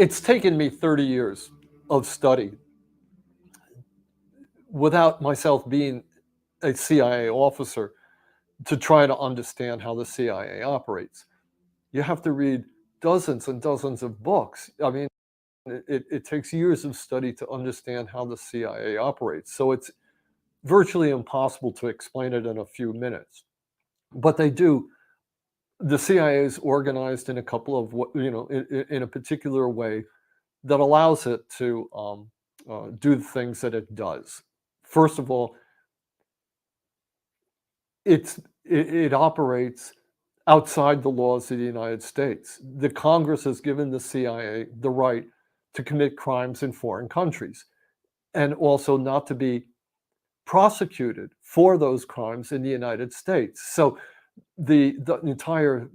It's taken me 30 years of study without myself being a CIA officer to try to understand how the CIA operates. You have to read dozens and dozens of books. I mean, it takes years of study to understand how the CIA operates. So it's virtually impossible to explain it in a few minutes. But they do. The CIA is organized in a couple of, in a particular way that allows it to do the things that it does. First of all, it operates outside the laws of the United States. The Congress has given the CIA the right to commit crimes in foreign countries and also not to be prosecuted for those crimes in the United States. So the entire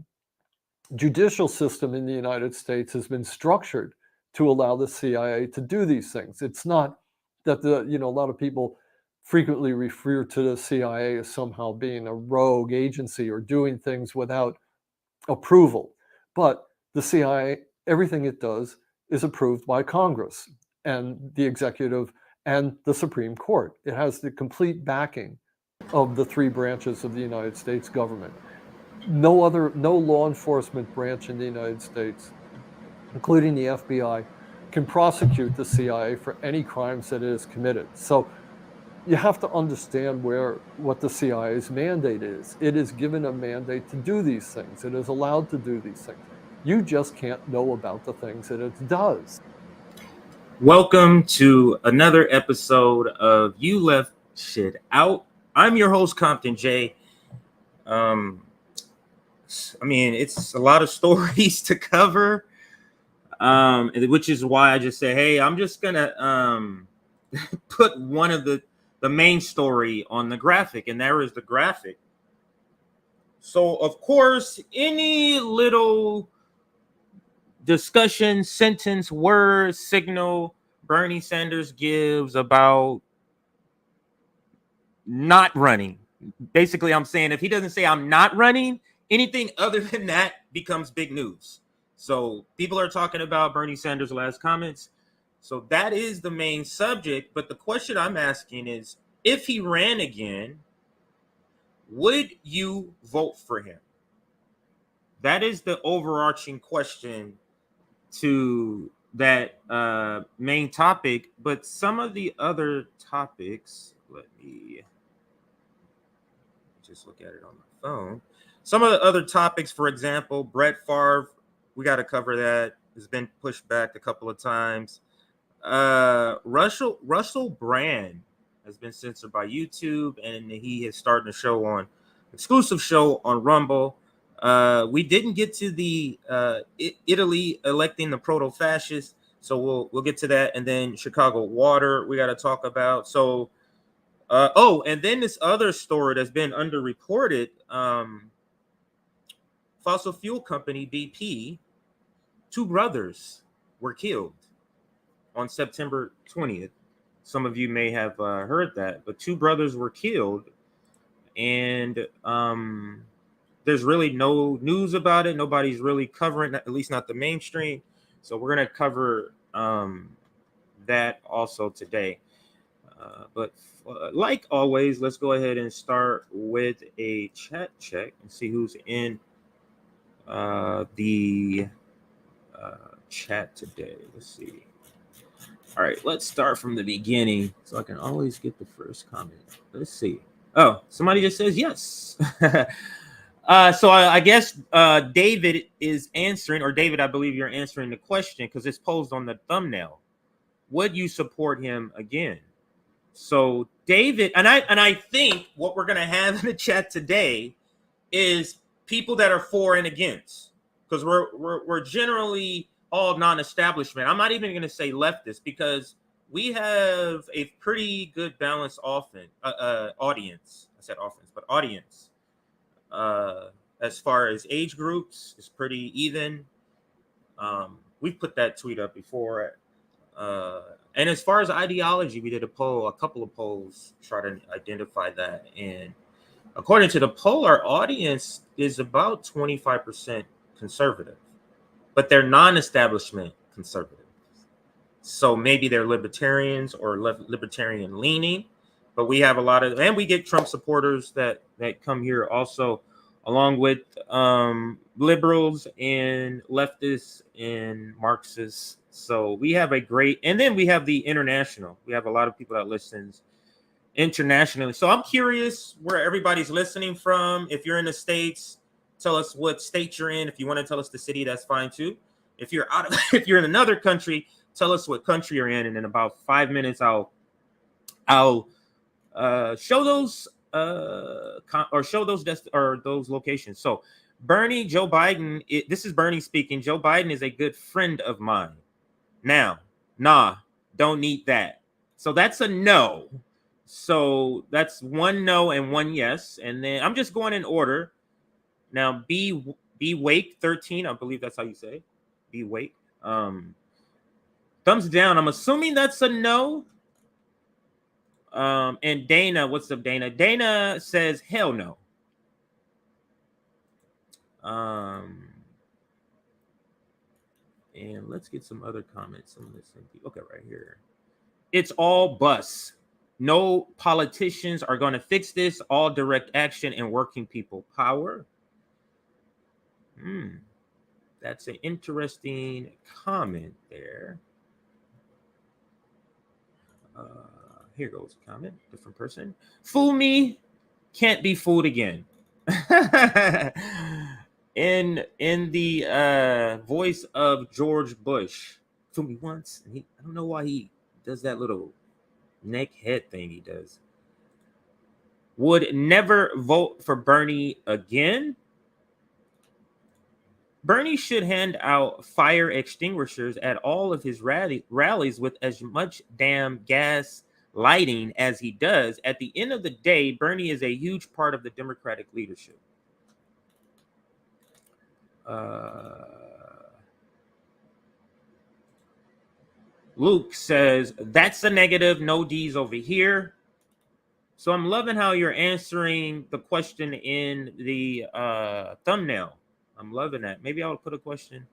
judicial system in the United States has been structured to allow the CIA to do these things. It's not that a lot of people frequently refer to the CIA as somehow being a rogue agency or doing things without approval. But the CIA, everything it does is approved by Congress and the executive and the Supreme Court. It has the complete backing of the three branches of the United States government. No law enforcement branch in the United States, including the FBI, can prosecute the CIA for any crimes that it has committed. So you have to understand what the CIA's mandate is. It is given a mandate to do these things. It is allowed to do these things. You just can't know about the things that it does. Welcome to another episode of You Left Shit Out. I'm your host, Compton J. It's a lot of stories to cover, which is why I just say, hey, I'm just gonna put one of the main story on the graphic, and there is the graphic. So, of course, any little discussion, sentence, word, signal Bernie Sanders gives about not running. Basically, I'm saying if he doesn't say I'm not running, anything other than that becomes big news. So people are talking about Bernie Sanders' last comments. So that is the main subject. But the question I'm asking is, if he ran again, would you vote for him? That is the overarching question to that main topic. But some of the other topics, let me just look at it on my phone. Some of the other topics, for example, Brett Favre, we got to cover that. Has been pushed back a couple of times. Russell Brand has been censored by YouTube, and he is starting a show on exclusive show on Rumble. We didn't get to the Italy electing the Proto-Fascist, so we'll get to that, and then Chicago water we got to talk about. So, and then this other story that's been underreported. Fossil fuel company BP, two brothers were killed on September 20th. Some of you may have heard that, but two brothers were killed, and there's really no news about it. Nobody's really covering it, at least not the mainstream. So we're going to cover that also today. But like always, let's go ahead and start with a chat check and see who's in the chat today. Let's see. All right, let's start from the beginning so I can always get the first comment. Let's see. Oh, somebody just says yes. So I guess David is answering, or David, I believe you're answering the question because it's posed on the thumbnail. Would you support him again? So David, and I think what we're gonna have in the chat today is people that are for and against, because we're generally all non-establishment. I'm not even going to say leftist, because we have a pretty good balanced audience. I said offense, but audience. As far as age groups, it's pretty even. We've put that tweet up before. And as far as ideology, we did a couple of polls, try to identify that. And according to the poll, our audience is about 25% conservative, but they're non-establishment conservative. So maybe they're libertarians or libertarian leaning, but we have a lot of, and we get Trump supporters that come here also, along with liberals and leftists and Marxists. So we have a great, and then we have the international. We have a lot of people that listens internationally. So I'm curious where everybody's listening from. If you're in the States, tell us what state you're in. If you want to tell us the city, that's fine too. If you're out of, if you're in another country, tell us what country you're in, and in about 5 minutes, I'll show those those locations. So Bernie, Joe Biden. This is Bernie speaking. Joe Biden is a good friend of mine. Now, don't need that. So that's a no. So that's one no and one yes, and then I'm just going in order. Now, be Wake 13. I believe that's how you say. Be Wake. Thumbs down. I'm assuming that's a no. And Dana, what's up, Dana? Dana says hell no. And let's get some other comments on this. Okay, right here. It's all bus. No politicians are going to fix this. All direct action and working people power. That's an interesting comment there. Here goes a comment, different person. Fool me, can't be fooled again. in the voice of George Bush. Fool me once, and I don't know why he does that little neck head thing he does. Would never vote for Bernie again. Bernie should hand out fire extinguishers at all of his rallies with as much damn gas lighting as he does. At the end of the day, Bernie is a huge part of the Democratic leadership. Luke says, that's a negative, no D's over here. So I'm loving how you're answering the question in the thumbnail. I'm loving that. Maybe I'll put a question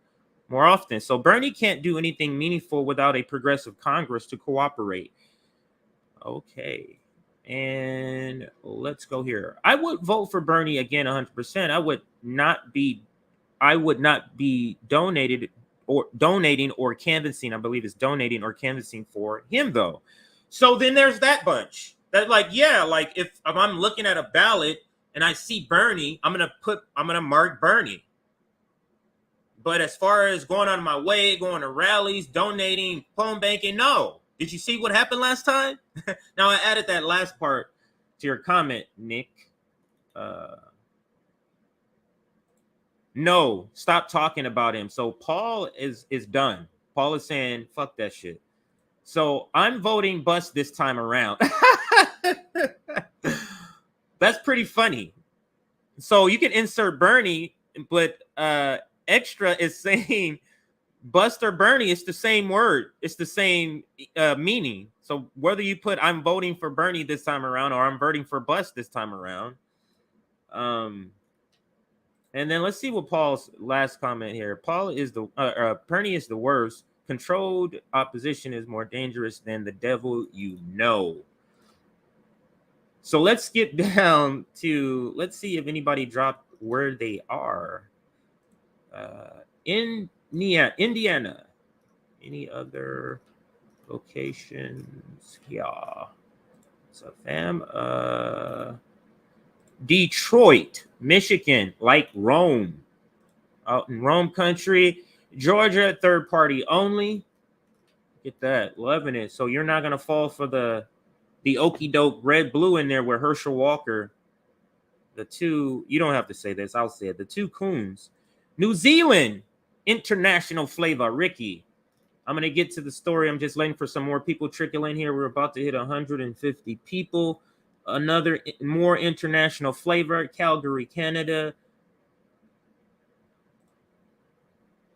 more often. So Bernie can't do anything meaningful without a progressive Congress to cooperate. Okay. And let's go here. I would vote for Bernie again 100%. I would not be donating or canvassing. I believe it's donating or canvassing for him though. So then there's that bunch. That like, yeah, like if I'm looking at a ballot and I see Bernie, I'm gonna mark Bernie. But as far as going on my way, going to rallies, donating, phone banking, no. Did you see what happened last time? Now I added that last part to your comment, Nick. No, stop talking about him. So Paul is done. Paul is saying, fuck that shit. So I'm voting bust this time around. That's pretty funny. So you can insert Bernie, but extra is saying bust or Bernie. It's the same word. It's the same meaning. So whether you put I'm voting for Bernie this time around or I'm voting for bust this time around. And then let's see what Paul's last comment here. Paul is Bernie is the worst. Controlled opposition is more dangerous than the devil you know. So let's get down to, let's see if anybody dropped where they are. In Indiana. Any other locations? Yeah. So fam. Detroit, Michigan, like Rome. Out in Rome country. Georgia, third party only. Get that. Loving it. So you're not going to fall for the okie doke red blue in there with Herschel Walker. The two, you don't have to say this. I'll say it. The two coons. New Zealand, international flavor. Ricky. I'm going to get to the story. I'm just waiting for some more people trickle in here. We're about to hit 150 people. Another more international flavor. Calgary, Canada.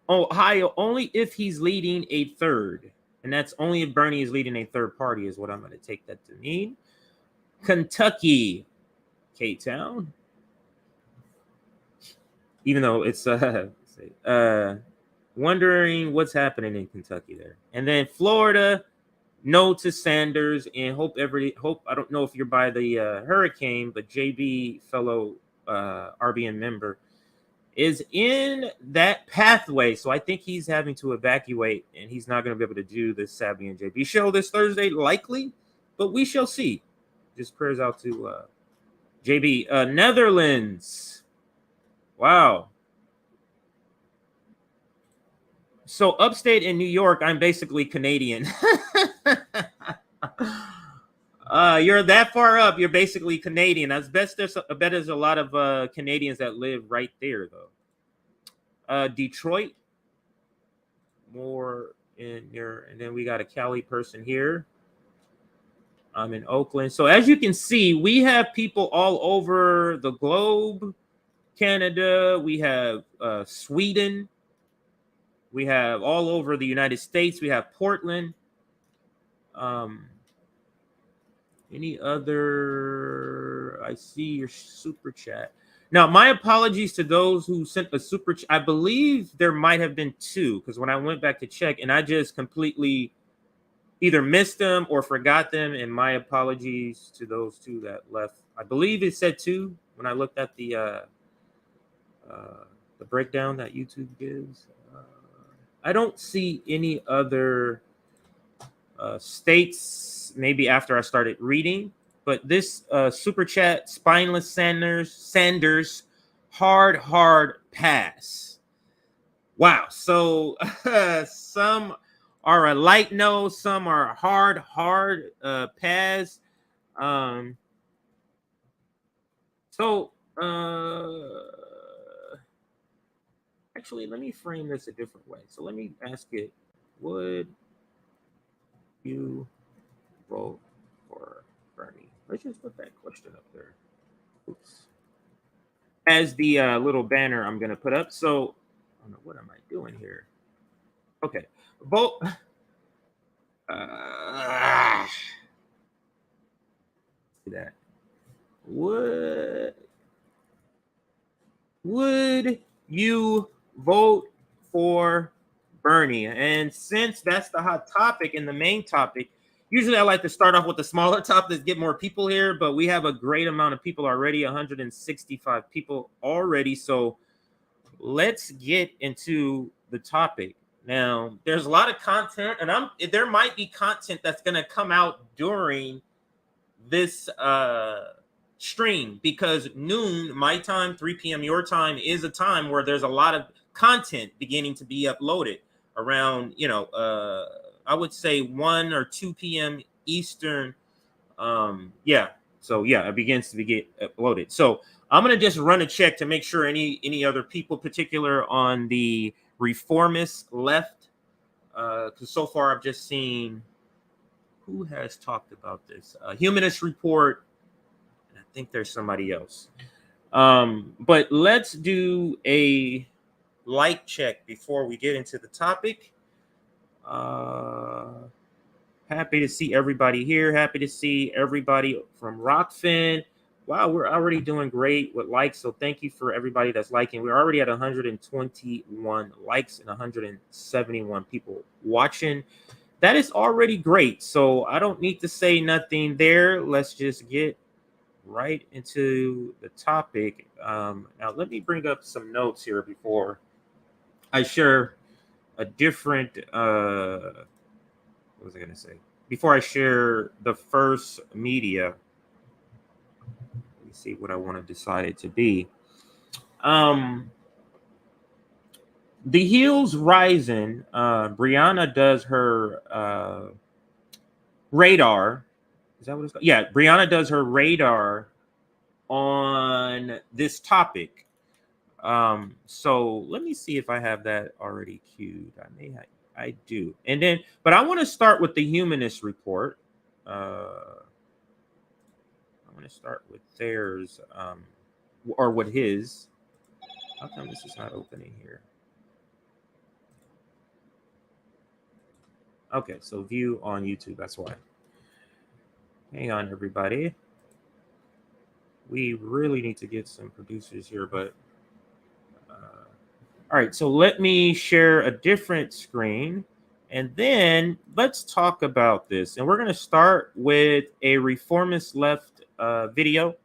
Ohio, only if he's leading a third. And that's only if Bernie is leading a third party is what I'm going to take that to mean. Kentucky, K-Town. Even though it's Wondering what's happening in Kentucky there. And then Florida, no to Sanders, and hope I don't know if you're by the hurricane, but JB, fellow RBN member, is in that pathway. So I think he's having to evacuate, and he's not going to be able to do the Sabby and JB show this Thursday, likely, but we shall see. Just prayers out to JB. Netherlands. Wow. So upstate in New York, I'm basically Canadian. You're that far up, you're basically Canadian. I bet there's a lot of Canadians that live right there, though. Detroit, more in your, and then we got a Cali person here. I'm in Oakland. So as you can see, we have people all over the globe. Canada, we have Sweden. We have all over the United States. We have Portland. Any other? I see your super chat. Now, my apologies to those who sent a super chat. I believe there might have been two, because when I went back to check, and I just completely either missed them or forgot them. And my apologies to those two that left. I believe it said two when I looked at the breakdown that YouTube gives. I don't see any other states, maybe after I started reading, but this super chat, Spineless Sanders, hard pass. Wow. So some are a light no, some are hard pass. Actually, let me frame this a different way. So let me ask it, would you vote for Bernie? Let's just put that question up there. Oops. As the little banner I'm going to put up. So, I don't know, what am I doing here? Okay. Vote. See that. Would you vote for Bernie? And since that's the hot topic and the main topic, usually I like to start off with the smaller topics, get more people here, but we have a great amount of people already, 165 people already. So let's get into the topic. Now, there's a lot of content, and there might be content that's going to come out during this stream, because noon my time, 3 p.m. your time, is a time where there's a lot of content beginning to be uploaded around, I would say 1 or 2 p.m. Eastern. It begins to get uploaded. So I'm going to just run a check to make sure any other people, particular on the reformist left, because so far I've just seen, who has talked about this? Humanist report. I think there's somebody else. But let's do a like check before we get into the topic. Happy to see everybody here. Happy to see everybody from Rockfin. Wow, we're already doing great with likes. So thank you for everybody that's liking. We're already at 121 likes and 171 people watching. That is already great. So I don't need to say nothing there. Let's just get right into the topic. Now, let me bring up some notes here before I share a different, what was I going to say? Before I share the first media, let me see what I want to decide it to be. The Heels Rising, Brianna does her radar. Is that what it's called? Yeah, Brianna does her radar on this topic. So let me see if I have that already queued. I do. And then, but I want to start with the Humanist report. I want to start with theirs, or with his. How come this is not opening here? Okay, so view on YouTube. That's why. Hang on, everybody. We really need to get some producers here, but All right, so let me share a different screen, and then let's talk about this. And we're going to start with a reformist left video,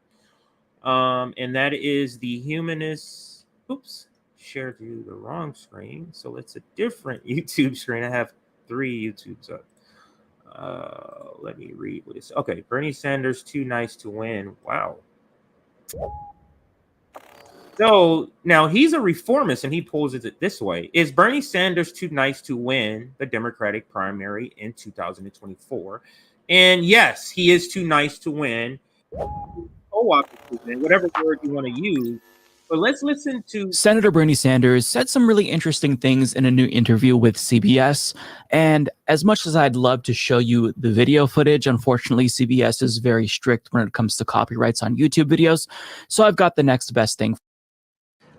and that is the Humanist. Oops, shared you the wrong screen. So it's a different YouTube screen. I have 3 YouTubes up. Let me read what it says. Okay, Bernie Sanders too nice to win. Wow. So now he's a reformist and he poses it this way. Is Bernie Sanders too nice to win the Democratic primary in 2024? And yes, he is too nice to win. Whatever word you want to use. But let's listen to Senator Bernie Sanders said some really interesting things in a new interview with CBS. And as much as I'd love to show you the video footage, unfortunately, CBS is very strict when it comes to copyrights on YouTube videos. So I've got the next best thing.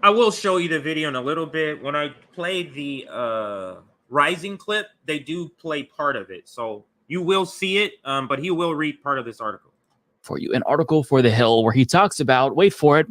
I will show you the video in a little bit. When I played the Rising clip, they do play part of it. So you will see it, but he will read part of this article. For you, an article for The Hill where he talks about, wait for it,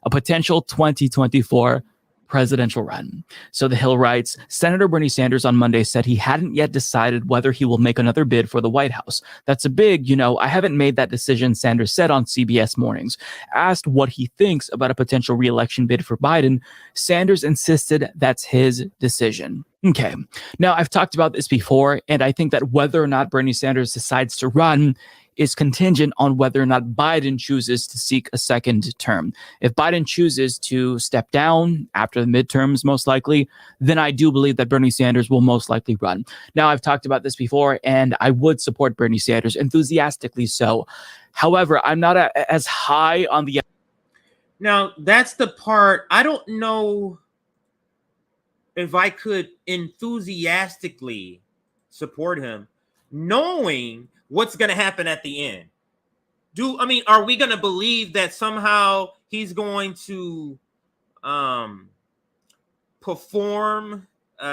a potential 2024 presidential run. So The Hill writes, Senator Bernie Sanders on Monday said he hadn't yet decided whether he will make another bid for the White House. That's a big, I haven't made that decision, Sanders said on CBS Mornings. Asked what he thinks about a potential re-election bid for Biden, Sanders insisted that's his decision. Okay, now I've talked about this before, and I think that whether or not Bernie Sanders decides to run is contingent on whether or not Biden chooses to seek a second term. If Biden chooses to step down after the midterms, most likely, then I do believe that Bernie Sanders will most likely run. Now, I've talked about this before, and I would support Bernie Sanders, enthusiastically so. However, I'm not as high on the... Now, that's the part, I don't know if I could enthusiastically support him, knowing what's going to happen at the end. Are we going to believe that somehow he's going to perform in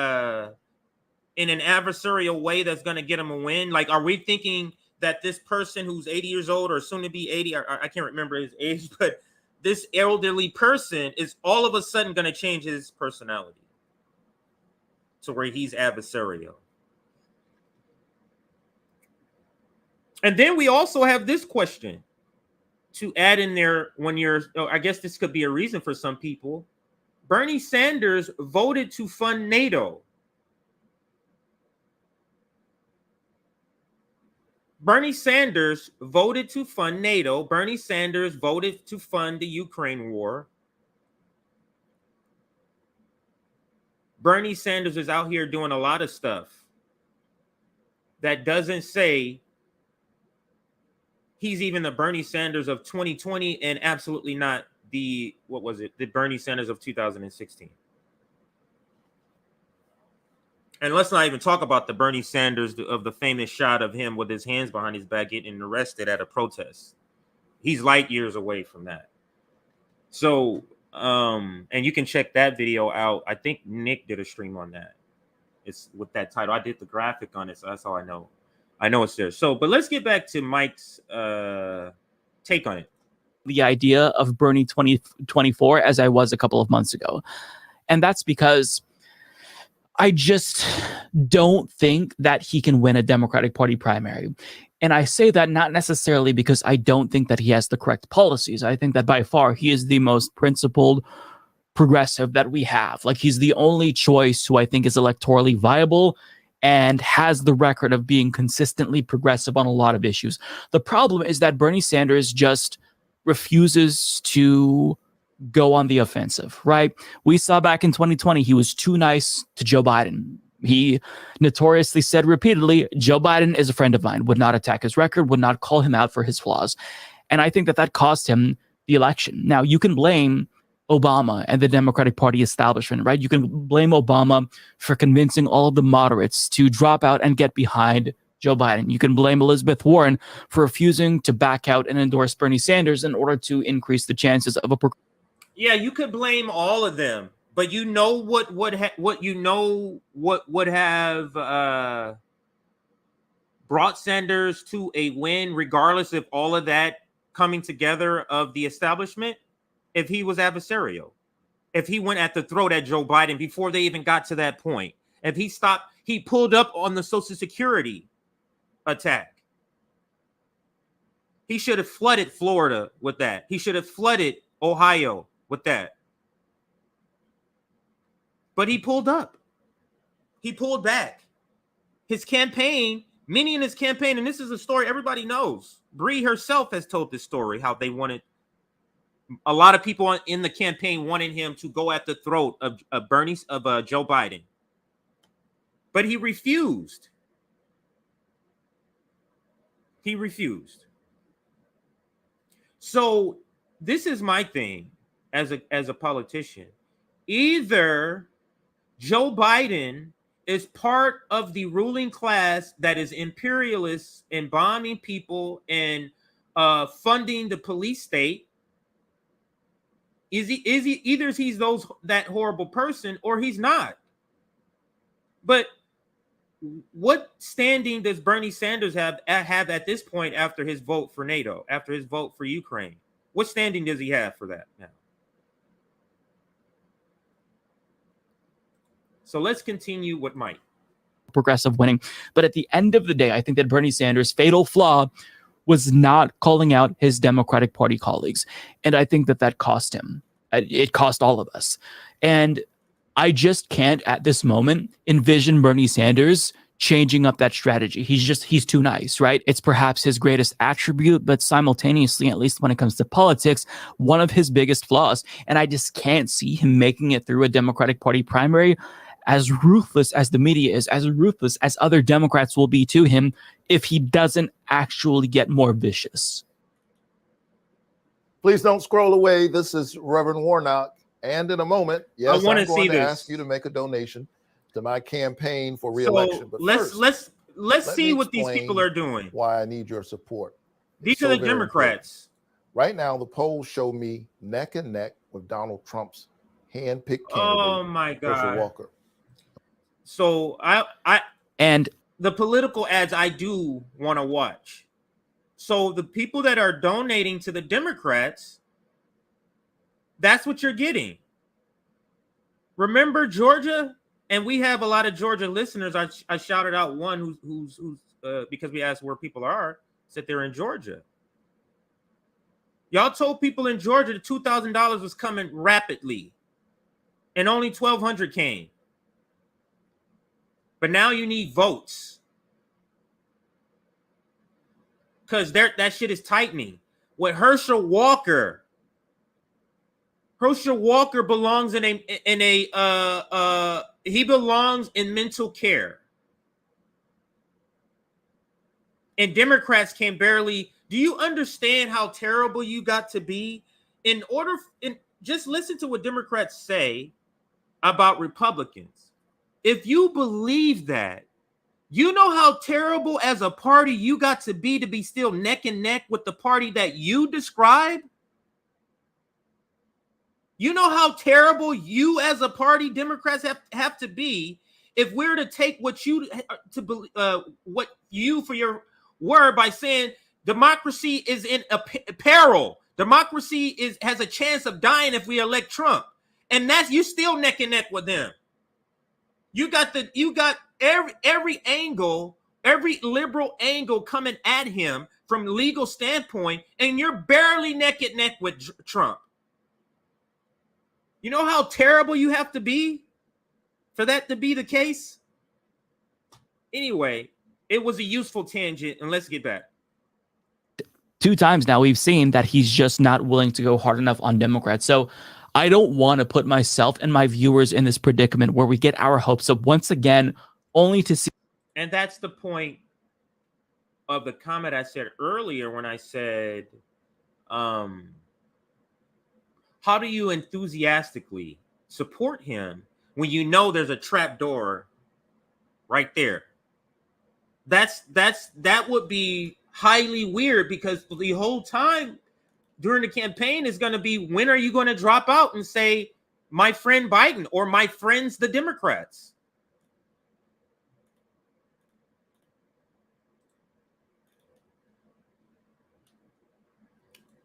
an adversarial way that's going to get him a win? Like, are we thinking that this person who's 80 years old or soon to be 80, I can't remember his age, but this elderly person is all of a sudden going to change his personality to where he's adversarial? And then we also have this question to add in there when I guess this could be a reason for some people. Bernie Sanders voted to fund NATO. Bernie Sanders voted to fund NATO. Bernie Sanders voted to fund the Ukraine war. Bernie Sanders is out here doing a lot of stuff that doesn't say he's even the Bernie Sanders of 2020 and absolutely not the Bernie Sanders of 2016. And let's not even talk about the Bernie Sanders of the famous shot of him with his hands behind his back getting arrested at a protest. He's light years away from that. So, and you can check that video out. I think Nick did a stream on that. It's with that title. I did the graphic on it, so that's how I know. I know it's there. So, but let's get back to Mike's take on it. The idea of Bernie 2024 as I was a couple of months ago. And that's because I just don't think that he can win a Democratic Party primary. And I say that not necessarily because I don't think that he has the correct policies. I think that by far he is the most principled progressive that we have. Like, he's the only choice who I think is electorally viable and has the record of being consistently progressive on a lot of issues. The problem is that Bernie Sanders just refuses to go on the offensive, right? We saw back in 2020, he was too nice to Joe Biden. He notoriously said repeatedly, Joe Biden is a friend of mine, would not attack his record, would not call him out for his flaws. And I think that that cost him the election. Now, you can blame Obama and the Democratic Party establishment, right? You can blame Obama for convincing all of the moderates to drop out and get behind Joe Biden. You can blame Elizabeth Warren for refusing to back out and endorse Bernie Sanders in order to increase the chances of a... Yeah, you could blame all of them, but you know what would have brought Sanders to a win, regardless of all of that coming together of the establishment, if he was adversarial. if he went at the throat at Joe Biden before they even got to that point. If he pulled up on the Social Security attack. He should have flooded Florida with that. He should have flooded Ohio with that. But he pulled up. He pulled back. His campaign, many in his campaign, and this is a story everybody knows. Bree herself has told this story, how they wanted, a lot of people in the campaign wanted him to go at the throat of Joe Biden. But he refused. He refused. So this is my thing as a politician. Either Joe Biden is part of the ruling class that is imperialist and bombing people and funding the police state. Either he's that horrible person or he's not. But what standing does Bernie Sanders have at this point after his vote for NATO, after his vote for Ukraine? What standing does he have for that now? So let's continue with Mike. Progressive winning. But at the end of the day, I think that Bernie Sanders' fatal flaw was not calling out his Democratic Party colleagues. And I think that cost him. It cost all of us. And I just can't at this moment envision Bernie Sanders changing up that strategy. He's too nice, right? It's perhaps his greatest attribute, but simultaneously, at least when it comes to politics, one of his biggest flaws. And I just can't see him making it through a Democratic Party primary, as ruthless as the media is, as ruthless as other Democrats will be to him, if he doesn't actually get more vicious. Please don't scroll away. This is Reverend Warnock. And in a moment, yes, I'm going to ask you to make a donation to my campaign for re-election. So but let's see what these people are doing. Why I need your support. These are the Democrats. Important. Right now, the polls show me neck and neck with Donald Trump's hand-picked candidate, oh my God, Herschel Walker. So and the political ads I do want to watch. So the people that are donating to the Democrats, that's what you're getting. Remember Georgia? And we have a lot of Georgia listeners. I shouted out one who's because we asked where people are, said they're in Georgia. Y'all told people in Georgia the $2,000 was coming rapidly, and only 1,200 came. But now you need votes because that shit is tightening. With Herschel Walker belongs he belongs in mental care. And Democrats can barely. Do you understand how terrible you got to be just listen to what Democrats say about Republicans. If you believe that, you know how terrible as a party you got to be still neck and neck with the party that you describe? You know how terrible you as a party, Democrats, have to be if we're to take what you for your word by saying democracy is in peril. Democracy has a chance of dying if we elect Trump, and that's you still neck and neck with them. You got every angle, every liberal angle coming at him from legal standpoint, and you're barely neck and neck with Trump. You know how terrible you have to be for that to be the case? Anyway, it was a useful tangent, and let's get back. 2 times now we've seen that he's just not willing to go hard enough on Democrats. So I don't want to put myself and my viewers in this predicament where we get our hopes up once again, only to see. And that's the point of the comment I said earlier when I said, how do you enthusiastically support him when you know there's a trap door right there? That would be highly weird, because the whole time during the campaign is going to be, when are you going to drop out and say, my friend Biden or my friends, the Democrats?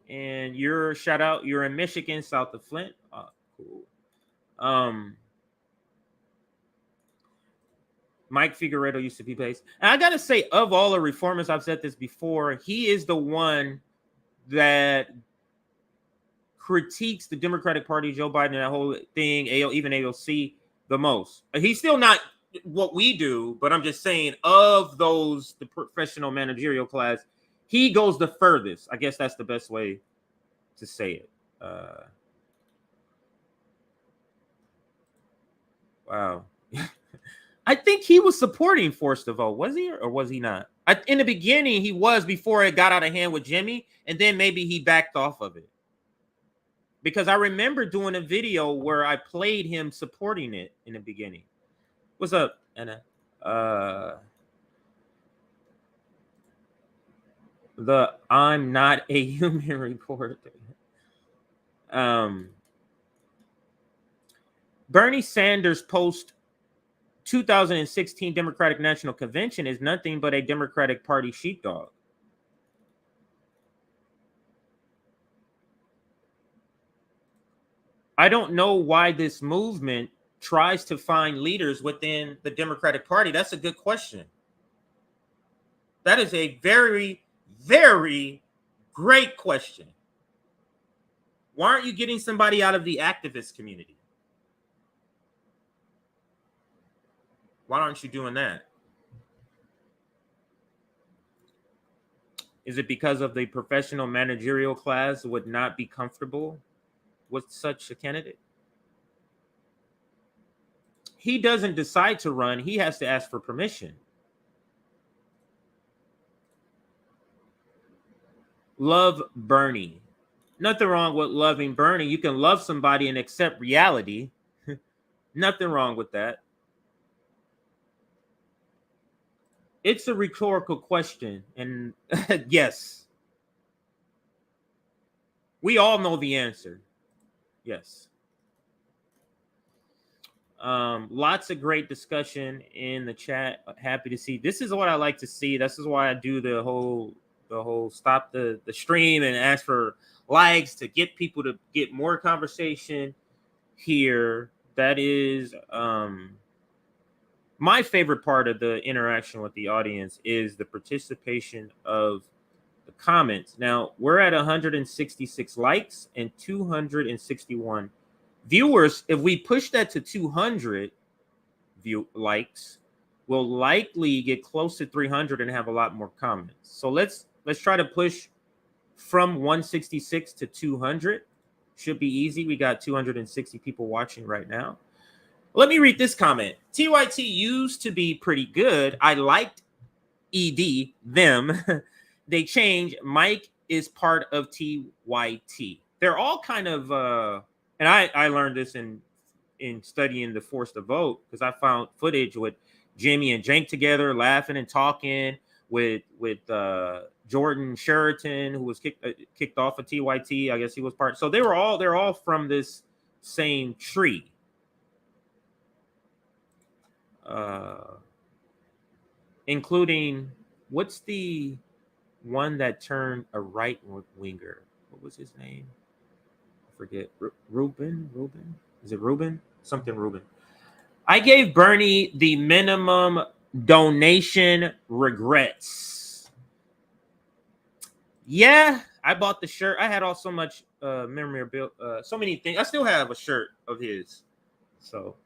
And your shout out, you're in Michigan, south of Flint. Oh, cool. Mike Figueredo used to be based. And I got to say, of all the reformers, I've said this before, he is the one that critiques the Democratic Party, Joe Biden, and that whole thing, even AOC, the most. He's still not what we do, but I'm just saying, of those, the professional managerial class, he goes the furthest. I guess that's the best way to say it. Wow. I think he was supporting forced to vote, was he, or was he not? In the beginning, he was, before it got out of hand with Jimmy, and then maybe he backed off of it. Because I remember doing a video where I played him supporting it in the beginning. What's up, Anna? The I'm not a human reporter. Bernie Sanders post 2016 Democratic National Convention is nothing but a Democratic Party sheepdog. I don't know why this movement tries to find leaders within the Democratic Party. That's a good question. That is a very, very great question. Why aren't you getting somebody out of the activist community? Why aren't you doing that? Is it because of the professional managerial class would not be comfortable with such a candidate? He doesn't decide to run. He has to ask for permission. Love Bernie. Nothing wrong with loving Bernie. You can love somebody and accept reality. Nothing wrong with that. It's a rhetorical question. And yes, we all know the answer. Yes. Lots of great discussion in the chat. Happy to see. This is what I like to see. This is why I do the whole stop the stream and ask for likes to get people to get more conversation here. That is my favorite part of the interaction with the audience is the participation of the comments. Now, we're at 166 likes and 261 viewers. If we push that to 200 likes, we'll likely get close to 300 and have a lot more comments. So let's try to push from 166 to 200. Should be easy. We got 260 people watching right now. Let me read this comment. TYT used to be pretty good. I liked ED, them. They changed. Mike is part of TYT. They're all kind of, and I learned this in studying the Force to Vote, because I found footage with Jimmy and Jank together, laughing and talking with Jordan Sheraton, who was kicked off of TYT. I guess he was part. So they're all from this same tree. Including, what's the one that turned a right winger? What was his name? I forget. Ruben? Is it Ruben? Something Ruben. I gave Bernie the minimum donation regrets. Yeah, I bought the shirt. I had so much memorabilia, so many things. I still have a shirt of his. So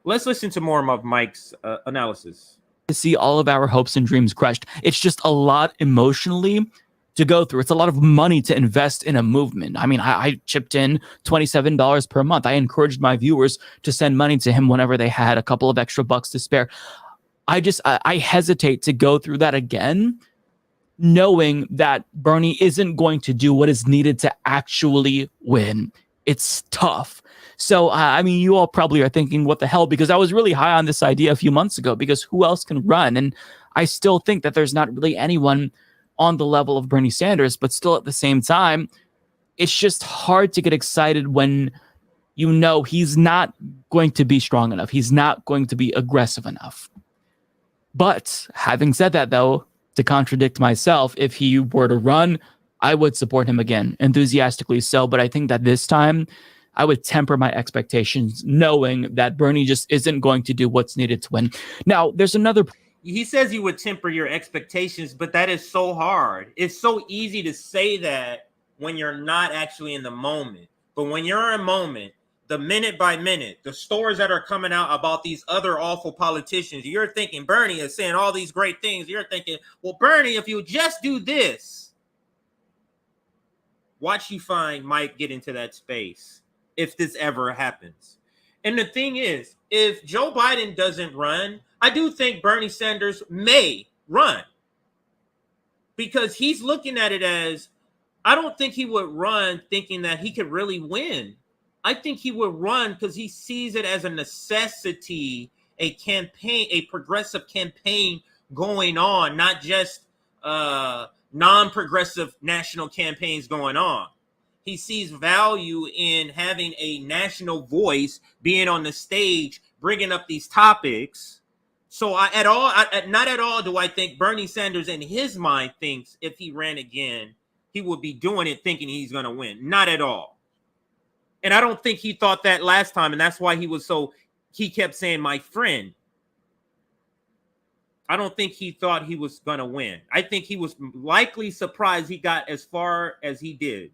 let's listen to more of Mike's analysis. To see all of our hopes and dreams crushed. It's just a lot emotionally to go through. It's a lot of money to invest in a movement. I mean, I chipped in $27 per month. I encouraged my viewers to send money to him whenever they had a couple of extra bucks to spare. I hesitate to go through that again, knowing that Bernie isn't going to do what is needed to actually win. It's tough. So, I mean, you all probably are thinking, what the hell? Because I was really high on this idea a few months ago, because who else can run? And I still think that there's not really anyone on the level of Bernie Sanders, but still at the same time, it's just hard to get excited when you know he's not going to be strong enough. He's not going to be aggressive enough. But having said that, though, to contradict myself, if he were to run, I would support him again, enthusiastically so. But I think that this time, I would temper my expectations knowing that Bernie just isn't going to do what's needed to win. Now, there's another. He says you would temper your expectations, but that is so hard. It's so easy to say that when you're not actually in the moment. But when you're in a moment, the minute by minute, the stories that are coming out about these other awful politicians, you're thinking Bernie is saying all these great things. You're thinking, well, Bernie, if you just do this, watch you find Mike get into that space if this ever happens. And the thing is, if Joe Biden doesn't run, I do think Bernie Sanders may run, because he's looking at it as, I don't think he would run thinking that he could really win. I think he would run because he sees it as a necessity, a campaign, a progressive campaign going on, not just non-progressive national campaigns going on. He sees value in having a national voice, being on the stage, bringing up these topics. So not at all do I think Bernie Sanders in his mind thinks if he ran again, he would be doing it thinking he's going to win. Not at all. And I don't think he thought that last time. And that's why he kept saying, my friend. I don't think he thought he was going to win. I think he was likely surprised he got as far as he did.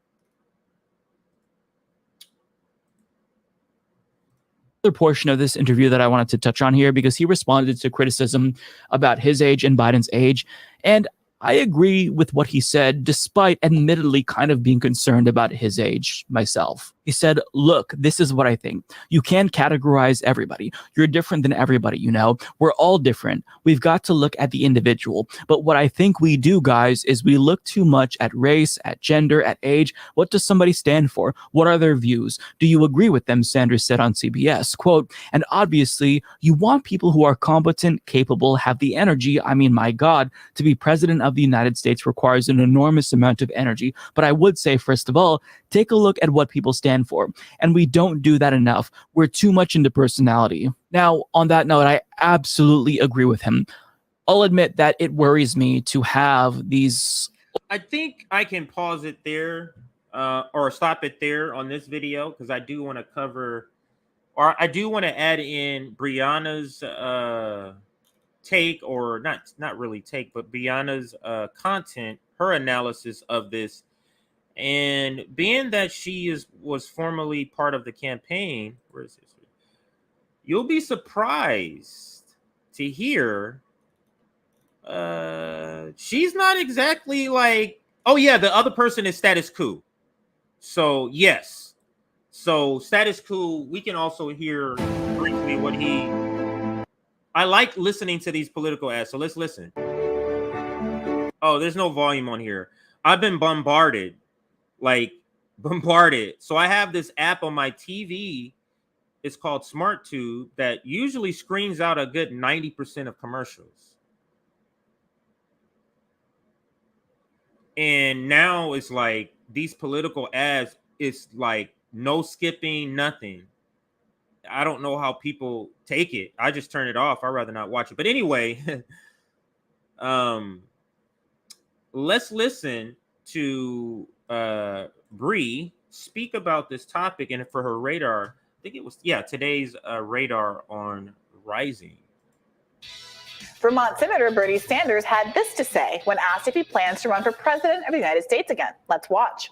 Other portion of this interview that I wanted to touch on here, because he responded to criticism about his age and Biden's age. And I agree with what he said, despite admittedly kind of being concerned about his age myself. He said, look, this is what I think. You can't categorize everybody. You're different than everybody, you know? We're all different. We've got to look at the individual. But what I think we do, guys, is we look too much at race, at gender, at age. What does somebody stand for? What are their views? Do you agree with them? Sanders said on CBS, quote, and obviously you want people who are competent, capable, have the energy. I mean, my God, to be president of the United States requires an enormous amount of energy. But I would say, first of all, take a look at what people stand for. And we don't do that enough. We're too much into personality. Now, on that note, I absolutely agree with him. I'll admit that it worries me to have these. I think I can pause it there or stop it there on this video, because I do want to cover, or I do want to add in Brianna's take, or not really take, but Brianna's content, her analysis of this. And being that she was formerly part of the campaign, where is this? You'll be surprised to hear she's not exactly like, oh yeah, the other person is status quo. So yes. So status quo, we can also hear briefly what I like listening to these political ads, so let's listen. Oh, there's no volume on here. I've been bombarded. So I have this app on my TV. It's called SmartTube that usually screens out a good 90% of commercials. And now it's like these political ads, it's like no skipping, nothing. I don't know how people take it. I just turn it off. I'd rather not watch it. But anyway, let's listen to Bree speak about this topic, and for her radar, I think it was today's radar on rising. Vermont Senator Bernie Sanders had this to say when asked if he plans to run for president of the United States again. Let's watch.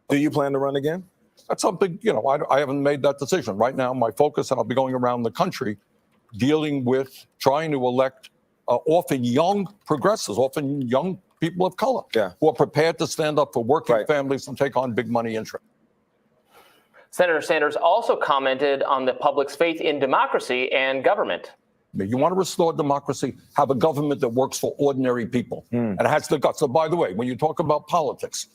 Do you plan to run again? That's something, I haven't made that decision. Right now, my focus, and I'll be going around the country dealing with trying to elect often young progressives, often young people of color, who are prepared to stand up for working families and take on big money interests. Senator Sanders also commented on the public's faith in democracy and government. You want to restore democracy, have a government that works for ordinary people and has the guts. So, by the way, when you talk about politics,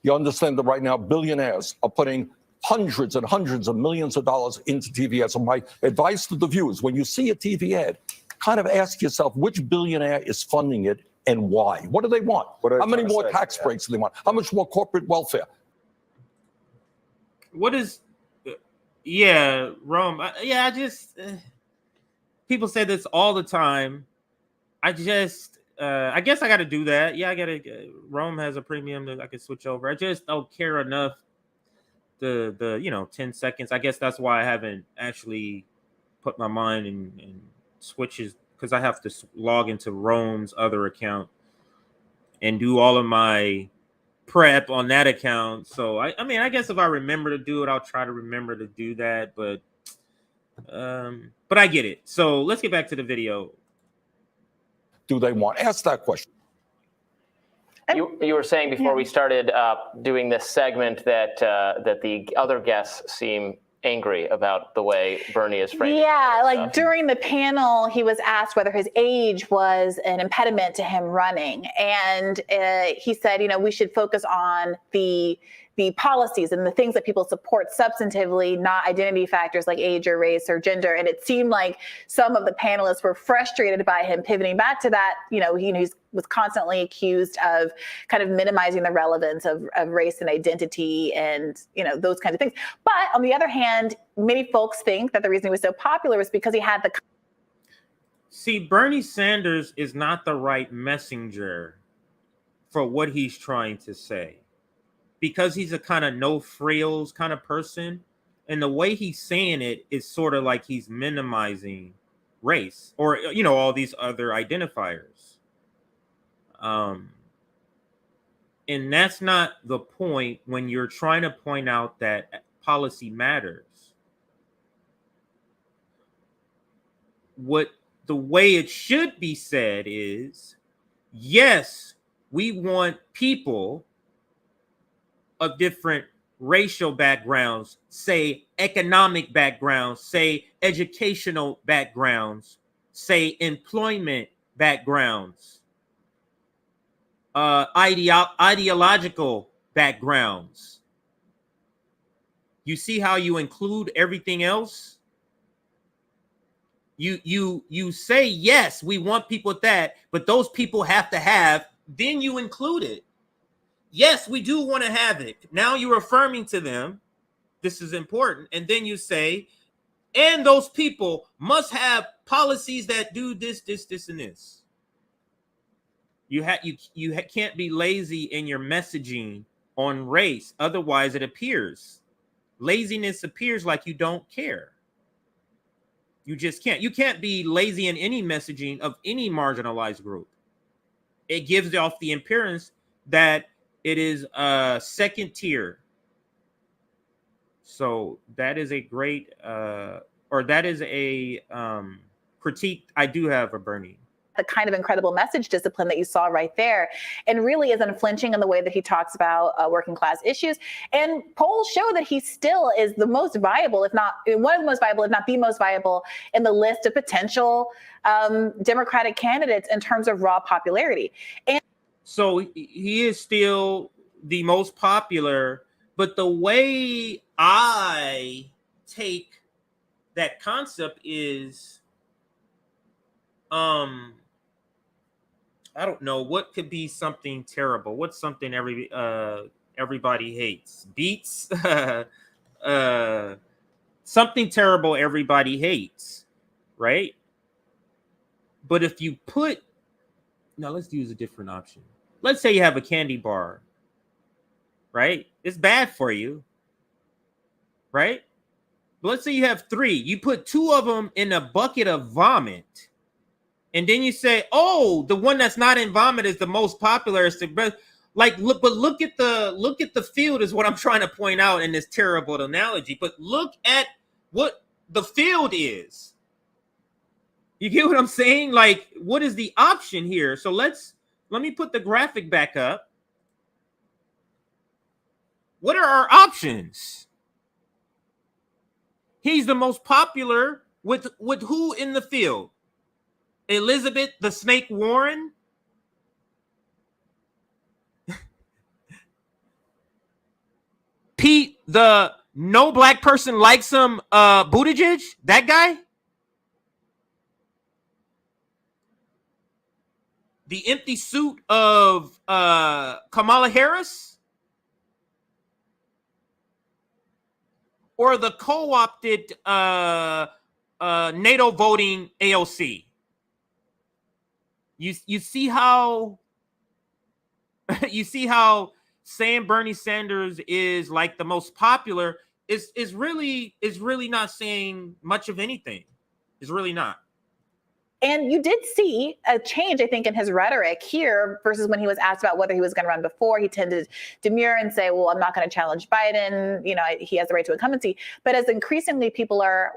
you understand that right now billionaires are putting hundreds and hundreds of millions of dollars into TV ads. So my advice to the viewers, when you see a TV ad, kind of ask yourself which billionaire is funding it and why. What do they want? How many more tax breaks do they want? How much more corporate welfare? What is, Rome. I just, people say this all the time. I guess I got to do that. Rome has a premium that I can switch over. I just don't care enough the 10 seconds. I guess that's why I haven't actually put my mind in switches, because I have to log into Rome's other account and do all of my prep on that account. So I mean, I guess if I remember to do it, I'll try to remember to do that. But I get it. So let's get back to the video. Do they want? Ask that question. You were saying before we started doing this segment that that the other guests seem angry about the way Bernie is framing. Yeah, like during the panel, he was asked whether his age was an impediment to him running. And he said, we should focus on the policies and the things that people support substantively, not identity factors like age or race or gender. And it seemed like some of the panelists were frustrated by him pivoting back to that. He was constantly accused of kind of minimizing the relevance of race and identity and, those kinds of things. But on the other hand, many folks think that the reason he was so popular was because he had the... See, Bernie Sanders is not the right messenger for what he's trying to say, because he's a kind of no frills kind of person. And the way he's saying it is sort of like he's minimizing race or, all these other identifiers. And that's not the point when you're trying to point out that policy matters. What the way it should be said is, yes, we want people of different racial backgrounds, say economic backgrounds, say educational backgrounds, say employment backgrounds, ideological backgrounds. You see how you include everything else? You say, yes, we want people with that, but those people have to have, then you include it. Yes, we do want to have it. Now you're affirming to them, this is important. And then you say, and those people must have policies that do this, this, this, and this. You can't be lazy in your messaging on race. Otherwise, it appears. Laziness appears like you don't care. You just can't. You can't be lazy in any messaging of any marginalized group. It gives off the appearance that it is second tier. So that is a great, that is a critique I do have of Bernie. The kind of incredible message discipline that you saw right there, and really is unflinching in the way that he talks about working class issues. And polls show that he still is the most viable, if not one of the most viable, if not the most viable, in the list of potential Democratic candidates in terms of raw popularity. And so he is still the most popular, but the way I take that concept is, I don't know, what could be something terrible? What's something everybody hates? Beats? Something terrible everybody hates, right? But if you put, now let's use a different option. Let's say you have a candy bar, right? It's bad for you, right? But let's say you have 3. You put 2 of them in a bucket of vomit. And then you say, oh, the one that's not in vomit is the most popular. It's the best. Like, look at the field is what I'm trying to point out in this terrible analogy. But look at what the field is. You get what I'm saying? Like, what is the option here? So let me put the graphic back up. What are our options? He's the most popular with who in the field? Elizabeth the Snake Warren? Pete the no black person likes him Buttigieg? That guy? The empty suit of Kamala Harris? Or the co-opted NATO voting AOC? You see how saying Bernie Sanders is like the most popular is really not saying much of anything. It's really not. And you did see a change, I think, in his rhetoric here versus when he was asked about whether he was going to run before. He tended to demur and say, well, I'm not going to challenge Biden. You know, he has the right to incumbency. But as increasingly people are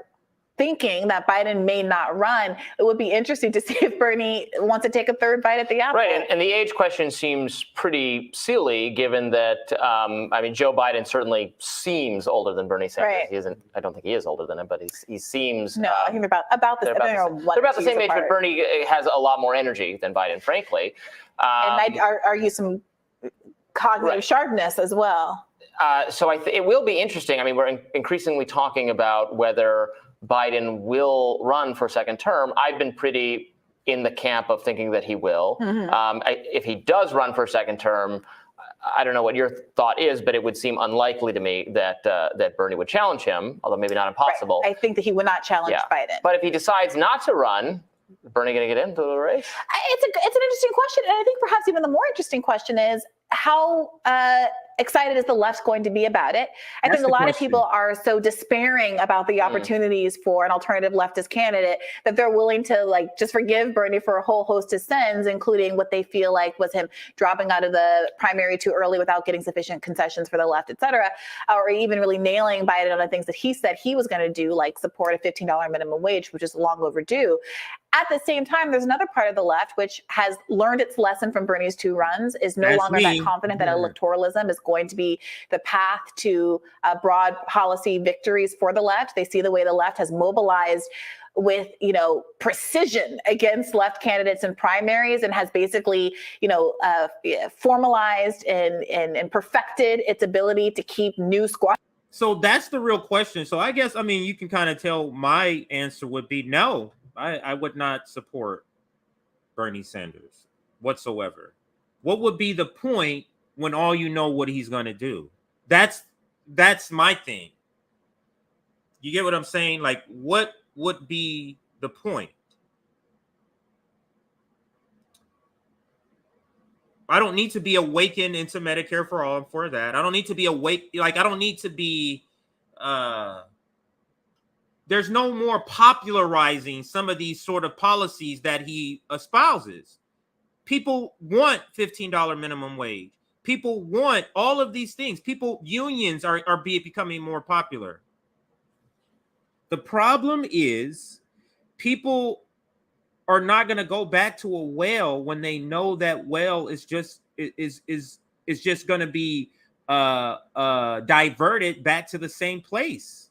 thinking that Biden may not run, it would be interesting to see if Bernie wants to take a third bite at the apple. Right, and the age question seems pretty silly, given that I mean, Joe Biden certainly seems older than Bernie Sanders. Right. He isn't. I don't think he is older than him, but he seems. No, I think they're about the same. They're about the same age, but Bernie has a lot more energy than Biden, frankly. And I'd argue some cognitive sharpness as well. So it will be interesting. I mean, we're increasingly talking about whether Biden will run for a second term. I've been pretty in the camp of thinking that he will. Mm-hmm. If he does run for a second term, I don't know what your thought is, but it would seem unlikely to me that Bernie would challenge him, although maybe not impossible. Right. I think that he would not challenge Biden. But if he decides not to run, Bernie going to get into the race? It's an interesting question, and I think perhaps even the more interesting question is how excited is the left going to be about it? I think a lot of people are so despairing about the opportunities for an alternative leftist candidate that they're willing to like just forgive Bernie for a whole host of sins, including what they feel like was him dropping out of the primary too early without getting sufficient concessions for the left, et cetera, or even really nailing Biden on the things that he said he was going to do, like support a $15 minimum wage, which is long overdue. At the same time, there's another part of the left which has learned its lesson from Bernie's 2 runs, is no longer that confident that electoralism is going to be the path to broad policy victories for the left. They see the way the left has mobilized with, precision against left candidates in primaries and has basically, formalized and perfected its ability to keep new squad. So that's the real question. So I guess, you can kind of tell my answer would be no. I would not support Bernie Sanders whatsoever. What would be the point when all you know what he's going to do? That's my thing. You get what I'm saying? Like, what would be the point? I don't need to be awakened into Medicare for all for that. I don't need to be awake. Like, I don't need to be... there's no more popularizing some of these sort of policies that he espouses. People want $15 minimum wage. People want all of these things. Unions are becoming more popular. The problem is people are not going to go back to a well when they know that well is just going to be diverted back to the same place.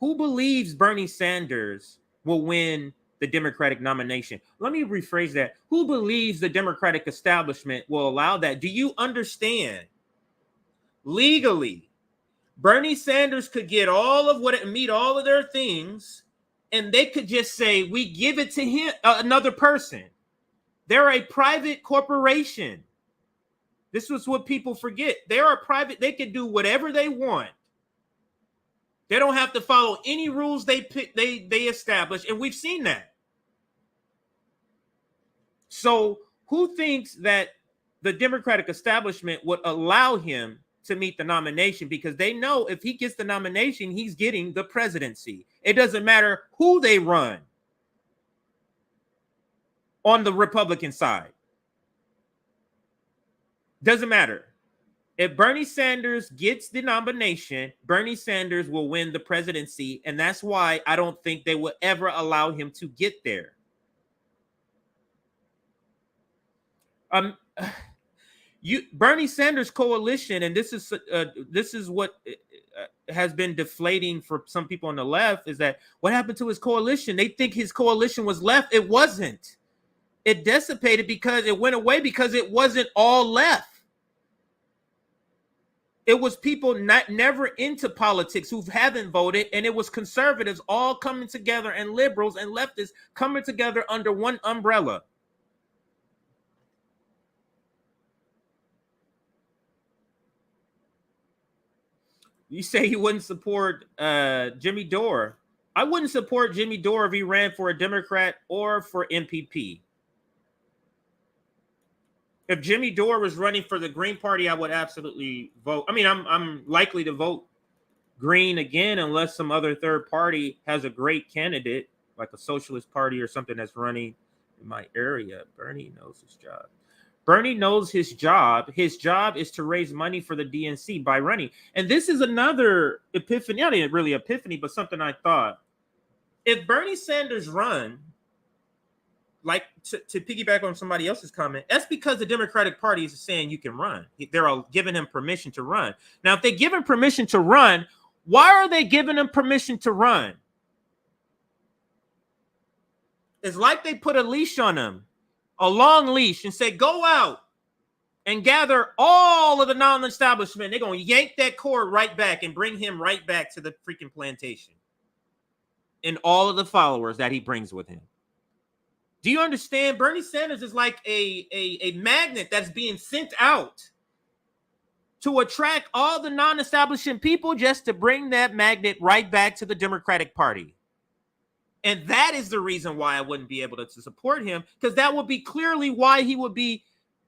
Who believes Bernie Sanders will win the Democratic nomination? Let me rephrase that. Who believes the Democratic establishment will allow that? Do you understand? Legally, Bernie Sanders could get meet all of their things, and they could just say, we give it to him, another person. They're a private corporation. This was what people forget. They are private. They can do whatever they want. They don't have to follow any rules they establish, and we've seen that. So who thinks that the Democratic establishment would allow him to meet the nomination? Because they know if he gets the nomination, he's getting the presidency. It doesn't matter who they run on the Republican side. Doesn't matter. If Bernie Sanders gets the nomination, Bernie Sanders will win the presidency, and that's why I don't think they will ever allow him to get there. Bernie Sanders coalition, and this is what has been deflating for some people on the left, is that what happened to his coalition? They think his coalition was left. It wasn't. It dissipated because it went away because it wasn't all left. It was people never into politics who haven't voted, and it was conservatives all coming together and liberals and leftists coming together under one umbrella. You say you wouldn't support Jimmy Dore. I wouldn't support Jimmy Dore if he ran for a Democrat or for MPP. If Jimmy Dore was running for the Green Party, I would absolutely vote. I mean, I'm likely to vote Green again unless some other third party has a great candidate, like a socialist party or something that's running in my area. Bernie knows his job. Bernie knows his job. His job is to raise money for the DNC by running. And this is another epiphany, not really epiphany, but something I thought. If Bernie Sanders run, like to piggyback on somebody else's comment, that's because the Democratic Party is saying you can run. They're giving him permission to run. Now, if they give him permission to run, why are they giving him permission to run? It's like they put a leash on him, a long leash, and say, go out and gather all of the non-establishment. They're going to yank that cord right back and bring him right back to the freaking plantation and all of the followers that he brings with him. Do you understand? Bernie Sanders is like a magnet that's being sent out to attract all the non-establishment people just to bring that magnet right back to the Democratic Party. And that is the reason why I wouldn't be able to support him, because that would be clearly why he would be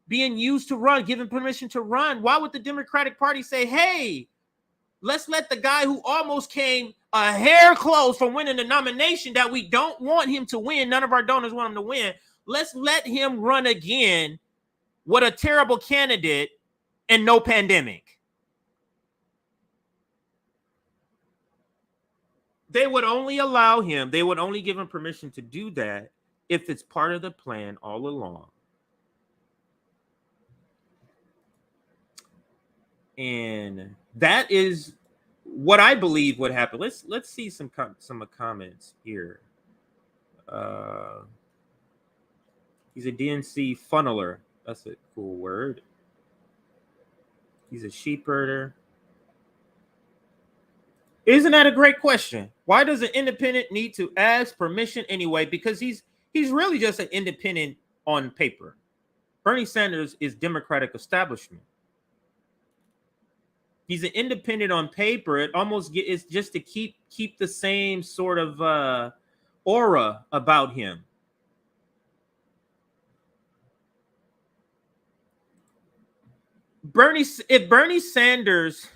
being used to run, given permission to run. Why would the Democratic Party say, hey, let's let the guy who almost came a hair close from winning the nomination that we don't want him to win, none of our donors want him to win, let's let him run again with a terrible candidate and no pandemic. They would only allow him, they would only give him permission to do that if it's part of the plan all along. And that is what I believe would happen. Let's see some comments here. He's a DNC funneler. That's a cool word. He's a sheep herder. Isn't that a great question? Why does an independent need to ask permission anyway? Because he's really just an independent on paper. Bernie Sanders is Democratic establishment. He's an independent on paper. It almost is just to keep the same sort of aura about him. If Bernie Sanders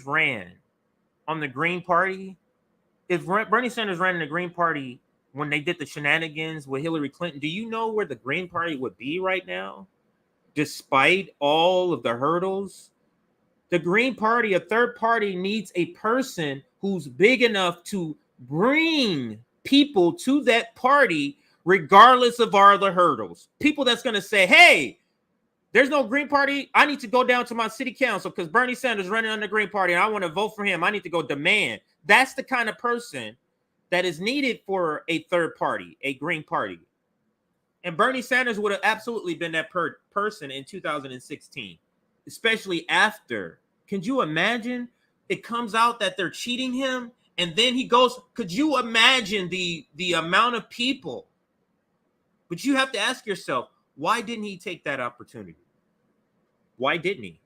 ran on the Green Party, if Bernie Sanders ran in the Green Party when they did the shenanigans with Hillary Clinton, do you know where the Green Party would be right now? Despite all of the hurdles, the Green Party, a third party, needs a person who's big enough to bring people to that party regardless of all the hurdles. People that's going to say, hey, there's no Green Party. I need to go down to my city council because Bernie Sanders running on the Green Party and I want to vote for him. I need to go demand. That's the kind of person that is needed for a third party, a Green Party. And Bernie Sanders would have absolutely been that person in 2016, especially after. Can you imagine? It comes out that they're cheating him and then he goes, could you imagine the amount of people? But you have to ask yourself, why didn't he take that opportunity? Why didn't he?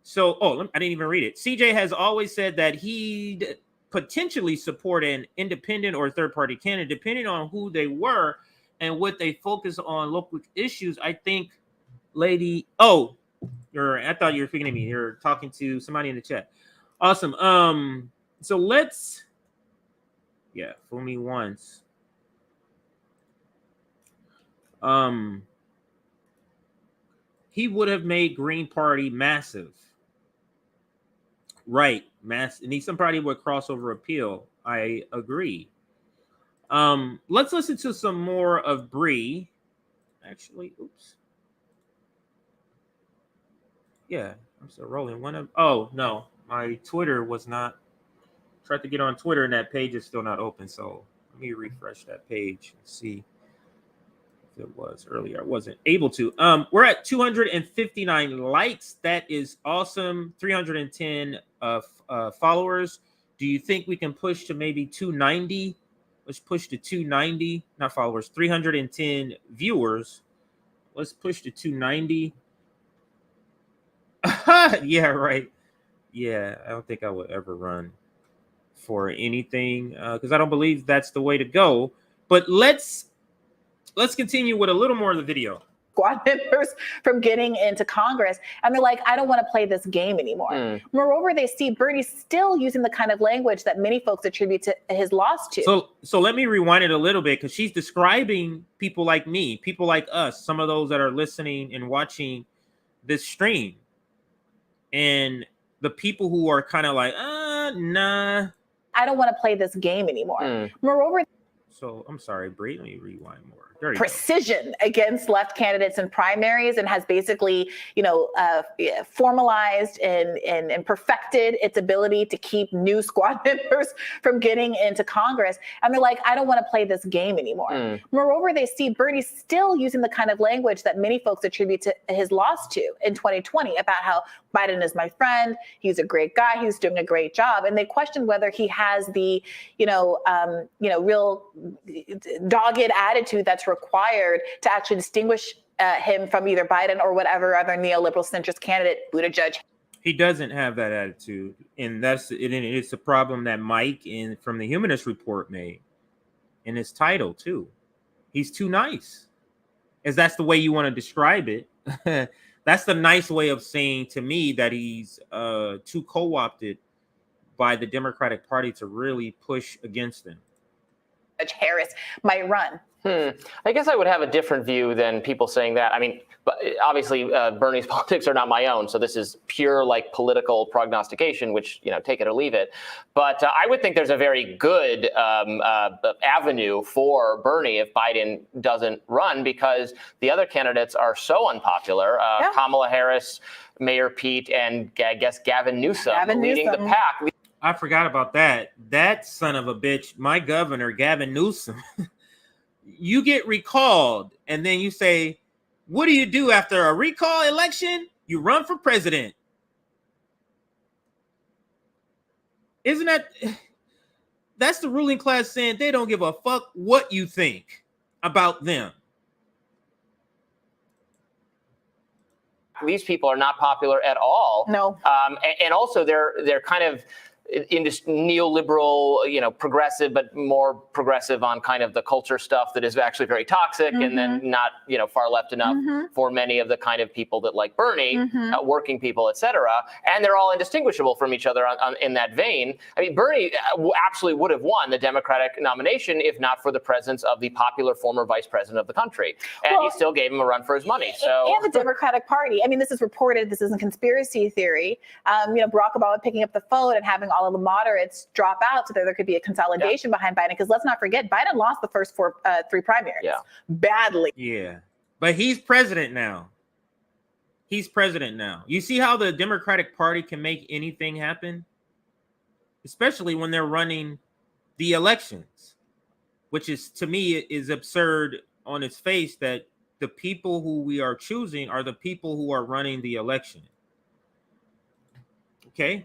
So, I didn't even read it. CJ has always said that he'd potentially support an independent or third-party candidate, depending on who they were and what they focus on local issues. I think, I thought you were speaking to me. You're talking to somebody in the chat. Awesome. So fool me once. He would have made Green Party massive. Right. And somebody would crossover appeal. I agree. Let's listen to some more of Bree. Actually, oops. Yeah, I'm still rolling. No, my Twitter was not. Tried to get on Twitter and that page is still not open. So let me refresh that page and see. It was earlier. I wasn't able to. We're at 259 likes. That is awesome. 310 followers. Do you think we can push to maybe 290? Let's push to 290. Not followers. 310 viewers. Let's push to 290. Yeah, right. Yeah, I don't think I would ever run for anything because I don't believe that's the way to go. But let's let's continue with a little more of the video. Squad members from getting into Congress. And they're like, I don't want to play this game anymore. Moreover, they see Bernie still using the kind of language that many folks attribute to his loss to. So let me rewind it a little bit, because she's describing people like me, people like us, some of those that are listening and watching this stream. And the people who are kind of like, nah. I don't want to play this game anymore. Moreover, so I'm sorry, Bree, let me rewind more. Precision against left candidates in primaries, and has basically, formalized and perfected its ability to keep new squad members from getting into Congress. And they're like, I don't want to play this game anymore. Moreover, they see Bernie still using the kind of language that many folks attribute to his loss to in 2020 about how Biden is my friend, he's a great guy, he's doing a great job. And they question whether he has the, real dogged attitude that's required to actually distinguish him from either Biden or whatever other neoliberal centrist candidate, Buttigieg. He doesn't have that attitude, and it's a problem that Mike from the Humanist report made in his title too. He's too nice, as that's the way you want to describe it. That's the nice way of saying to me that he's too co-opted by the Democratic Party to really push against them. Harris might run. I guess I would have a different view than people saying that. I mean, but obviously Bernie's politics are not my own, so this is pure like political prognostication, which, take it or leave it. But I would think there's a very good avenue for Bernie if Biden doesn't run, because the other candidates are so unpopular. Kamala Harris, Mayor Pete, and I guess Gavin Newsom leading the pack. I forgot about that. That son of a bitch, my governor, Gavin Newsom. You get recalled, and then you say, what do you do after a recall election? You run for president. Isn't that's the ruling class saying they don't give a fuck what you think about them. These people are not popular at all. No. And also they're kind of in this neoliberal, progressive, but more progressive on kind of the culture stuff that is actually very toxic, and then not, far left enough for many of the kind of people that like Bernie, working people, et cetera. And they're all indistinguishable from each other in that vein. I mean, Bernie absolutely would have won the Democratic nomination if not for the presence of the popular former vice president of the country. And he still gave him a run for his money. So and the Democratic Party. I mean, this is reported. This isn't conspiracy theory. Barack Obama picking up the phone and having all of the moderates drop out so that there could be a consolidation behind Biden. Because let's not forget, Biden lost the first three primaries badly. Yeah, but he's president now. He's president now. You see how the Democratic Party can make anything happen? Especially when they're running the elections, which is, to me, is absurd on its face that the people who we are choosing are the people who are running the election. Okay.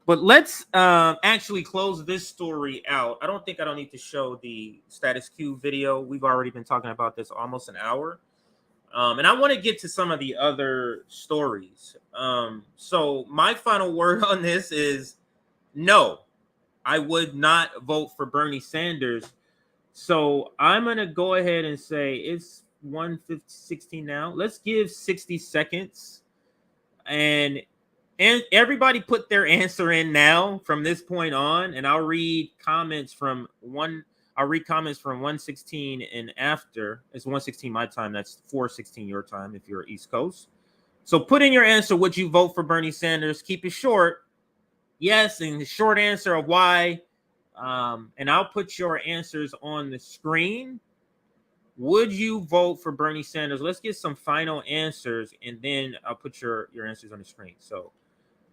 But let's actually close this story out. I don't need to show the status quo video. We've already been talking about this almost an hour. And I want to get to some of the other stories. So my final word on this is no, I would not vote for Bernie Sanders. So I'm going to go ahead and say it's 1:16 now. Let's give 60 seconds. And everybody put their answer in now from this point on, and I'll read comments from 1:16 and after. It's 1:16 my time. That's 4:16 your time if you're East Coast. So put in your answer. Would you vote for Bernie Sanders? Keep it short. Yes, and the short answer of why. And I'll put your answers on the screen. Would you vote for Bernie Sanders? Let's get some final answers, and then I'll put your answers on the screen. So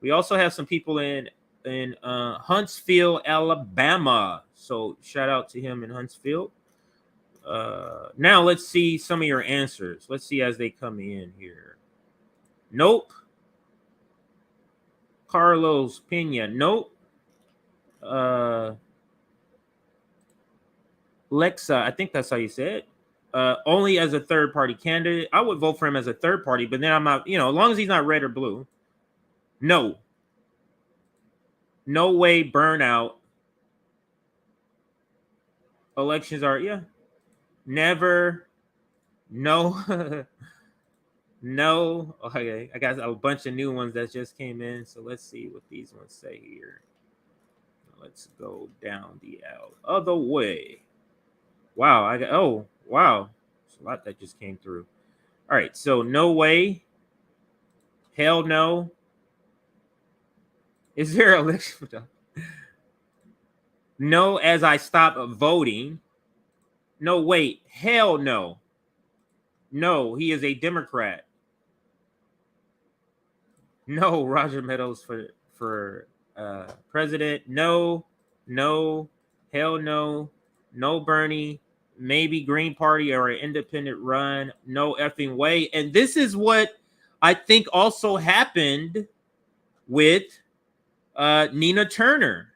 we also have some people in Huntsville, Alabama. So shout out to him in Huntsville. Now let's see some of your answers. Let's see as they come in here. Nope. Carlos Pena. Nope. Lexa, I think that's how you say it. Only as a third party candidate. I would vote for him as a third party, but then I'm not, as long as he's not red or blue. No. No way, burnout. Elections are, never, no, no. Okay, I got a bunch of new ones that just came in. So let's see what these ones say here. Let's go down the other way. Wow, wow. There's a lot that just came through. All right, so no way. Hell no. Is there election? No, as I stop voting. No, wait. Hell no. No, he is a Democrat. No, Roger Meadows for president. No, hell no. No, Bernie. Maybe Green Party or an independent run. No effing way. And this is what I think also happened with Nina Turner,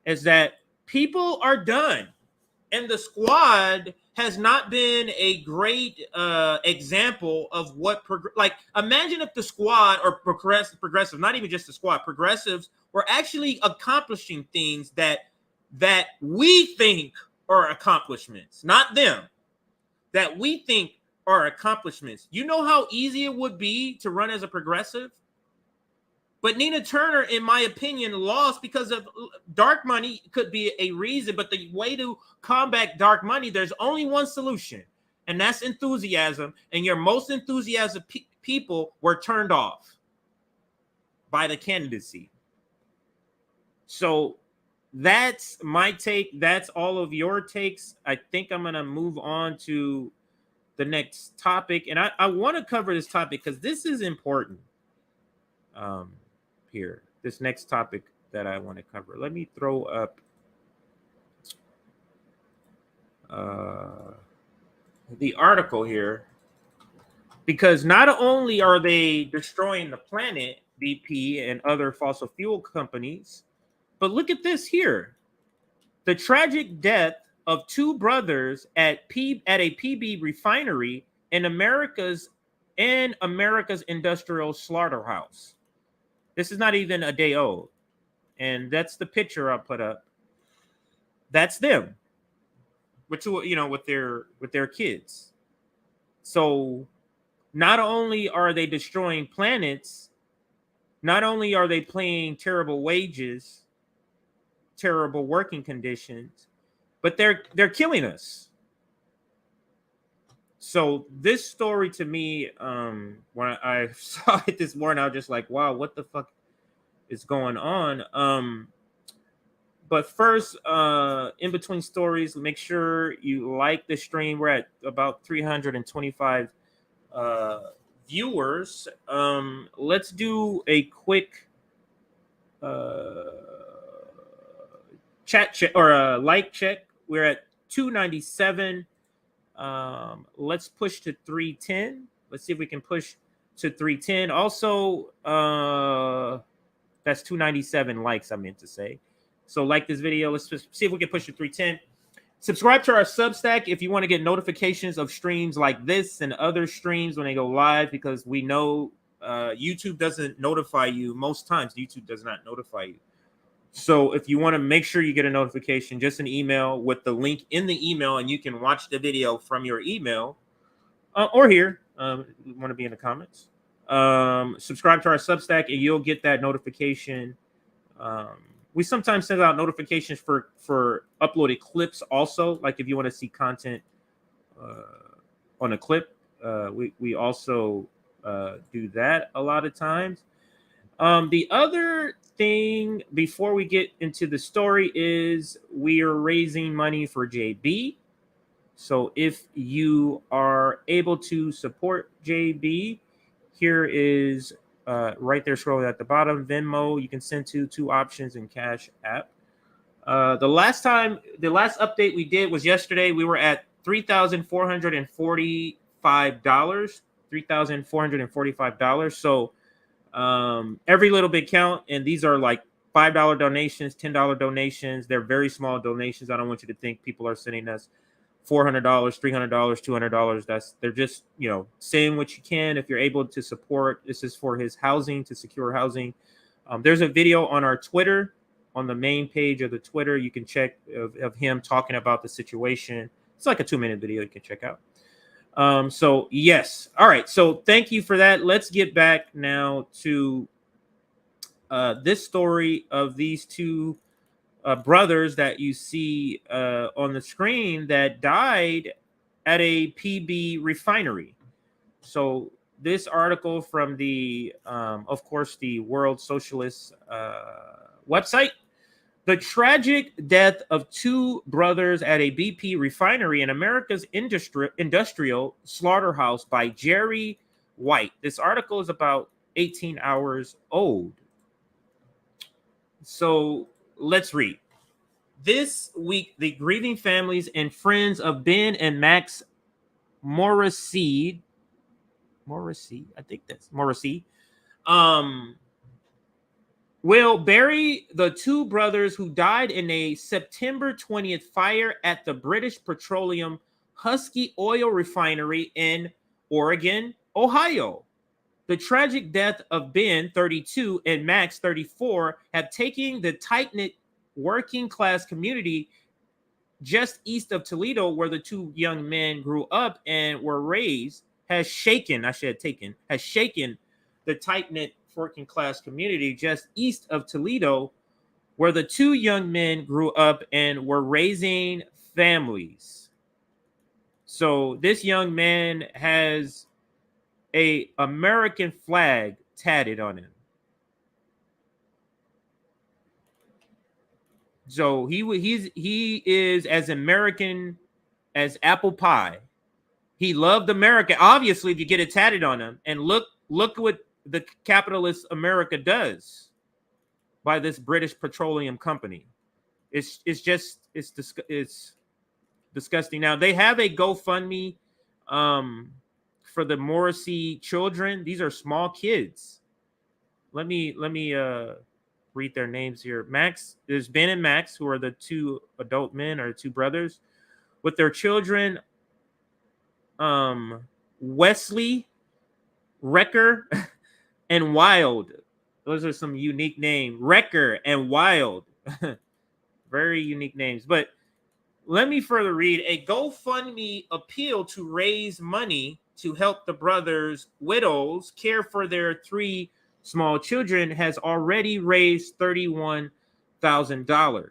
is that people are done. And the squad has not been a great example of what, imagine if the squad or progressive, not even just the squad, progressives were actually accomplishing things that we think are accomplishments, not them, that we think are accomplishments. You know how easy it would be to run as a progressive? But Nina Turner, in my opinion, lost because of dark money. Could be a reason, but the way to combat dark money, there's only one solution, and that's enthusiasm. And your most enthusiastic people were turned off by the candidacy. So that's my take. That's all of your takes. I think I'm going to move on to the next topic. And I want to cover this topic because this is important. Here, this next topic that I want to cover. Let me throw up the article here, because not only are they destroying the planet, BP and other fossil fuel companies, but look at this here. The tragic death of two brothers at a PB refinery in America's industrial slaughterhouse. This is not even a day old. And that's the picture I'll put up. That's them. With their kids. So not only are they destroying planets, not only are they paying terrible wages, terrible working conditions, but they're killing us. So this story to me, when I saw it this morning, I was just like, wow, what the fuck is going on? But first, in between stories, make sure you like the stream. We're at about 325 viewers. Let's do a quick chat check or a like check. We're at 297. Let's push to 310. Let's see if we can push to 310. Also, that's 297 likes, I meant to say. So like this video. Let's just see if we can push to 310. Subscribe to our Substack if you want to get notifications of streams like this and other streams when they go live, because we know YouTube doesn't notify you. Most times YouTube does not notify you. So if you want to make sure you get a notification, just an email with the link in the email, and you can watch the video from your email or here. You want to be in the comments. Subscribe to our Substack, and you'll get that notification. We sometimes send out notifications for uploaded clips also. Like if you want to see content on a clip, we also do that a lot of times. The other thing before we get into the story is we are raising money for JB. So if you are able to support JB, here is right there scrolling at the bottom, Venmo. You can send to 2 options in Cash App. The last update we did was yesterday. We were at $3,445. $3,445. So every little bit count, and these are like $5 donations, $10 donations. They're very small donations. I don't want you to think people are sending us $400, $300, $200. They're just, saying what you can if you're able to support. This is for his housing, to secure housing. There's a video on our Twitter, on the main page of the Twitter. You can check of him talking about the situation It's like a 2-minute video you can check out. So yes. All right. So thank you for that. Let's get back now to this story of these two brothers that you see on the screen that died at a PB refinery. So this article from the, of course, the World Socialist website. The tragic death of two brothers at a BP refinery in America's industrial slaughterhouse by Jerry White. This article is about 18 hours old. So let's read. This week, the grieving families and friends of Ben and Max Morrissey, I think that's Morrissey, will bury the two brothers who died in a September 20th fire at the British Petroleum Husky Oil Refinery in Oregon, Ohio. The tragic death of Ben, 32, and Max, 34, have taken the tight-knit working-class community just east of Toledo, where the two young men grew up and were raised, has shaken the tight-knit working class community just east of Toledo, where the two young men grew up and were raising families. So this young man has a American flag tatted on him. So he is as American as apple pie. He loved America. Obviously, if you get it tatted on him, and look what the capitalist America does by this British Petroleum Company. It's disgusting. Now they have a GoFundMe for the Morrissey children. These are small kids. Let me read their names here. Max, there's Ben and Max, who are the two adult men or two brothers, with their children. Wesley, Wrecker, and Wild. Those are some unique names. Wrecker and Wild. Very unique names. But let me further read. A GoFundMe appeal to raise money to help the brothers' widows care for their three small children has already raised $31,000.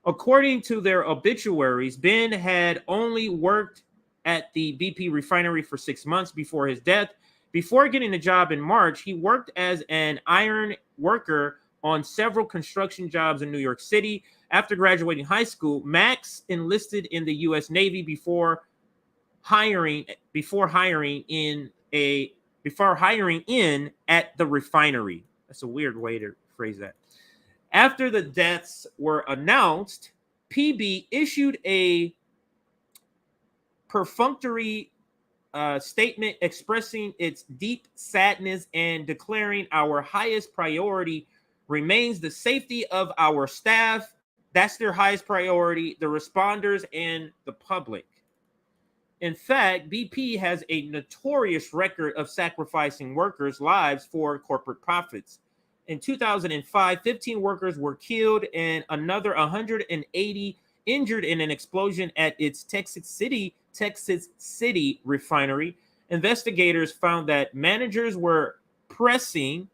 According to their obituaries, Ben had only worked at the BP refinery for 6 months before his death. Before getting the job in March, he worked as an iron worker on several construction jobs in New York City. After graduating high school, Max enlisted in the U.S. Navy before hiring in at the refinery. That's a weird way to phrase that. After the deaths were announced, PB issued a perfunctory statement expressing its deep sadness and declaring our highest priority remains the safety of our staff. That's their highest priority, the responders and the public. In fact, BP has a notorious record of sacrificing workers' lives for corporate profits. In 2005, 15 workers were killed and another 180 injured in an explosion at its Texas City refinery. Investigators found that managers were pressuring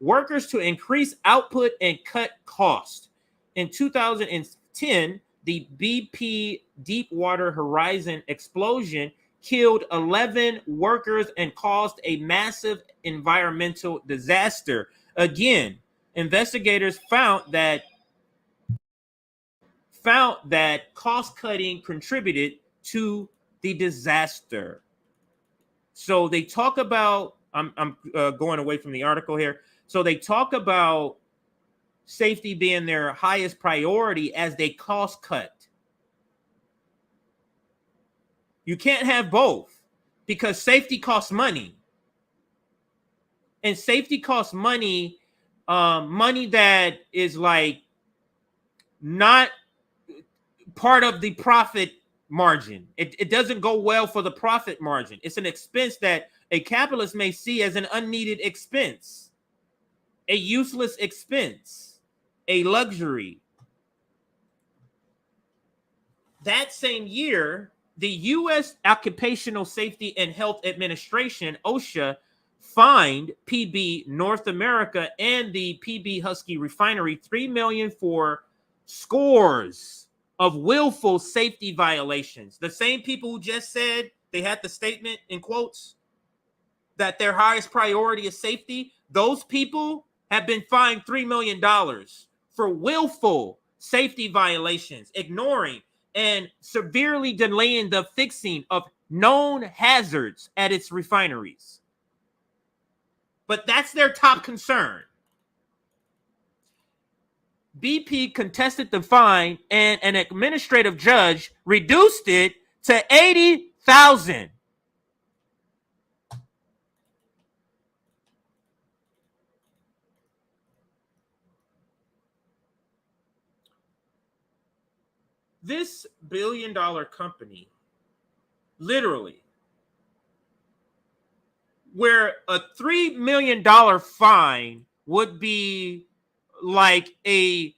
workers to increase output and cut costs. In 2010, the BP Deepwater Horizon explosion killed 11 workers and caused a massive environmental disaster. Again, investigators found that cost-cutting contributed to the disaster. So they talk about, I'm going away from the article here. So they talk about safety being their highest priority as they cost cut. You can't have both because safety costs money. And safety costs money, money that is like not part of the profit margin. It doesn't go well for the profit margin. It's an expense that a capitalist may see as an unneeded expense, a useless expense, a luxury. that same year, the U.S. Occupational Safety and Health Administration, OSHA, fined PB North America and the PB Husky refinery $3 million for scores of willful safety violations. The same people who just said they had the statement in quotes that their highest priority is safety, those people have been fined $3 million for willful safety violations, ignoring and severely delaying the fixing of known hazards at its refineries. But that's their top concern. BP contested the fine, and an administrative judge reduced it to $80,000. This billion-dollar company, literally, where a $3 million fine would be like a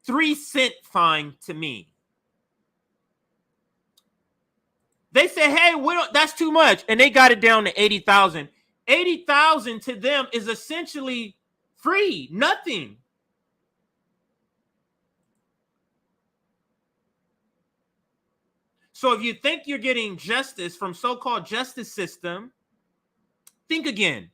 3-cent fine to me. They say, hey, that's too much. And they got it down to 80,000. 80,000 to them is essentially free, nothing. So if you think you're getting justice from so-called justice system, think again.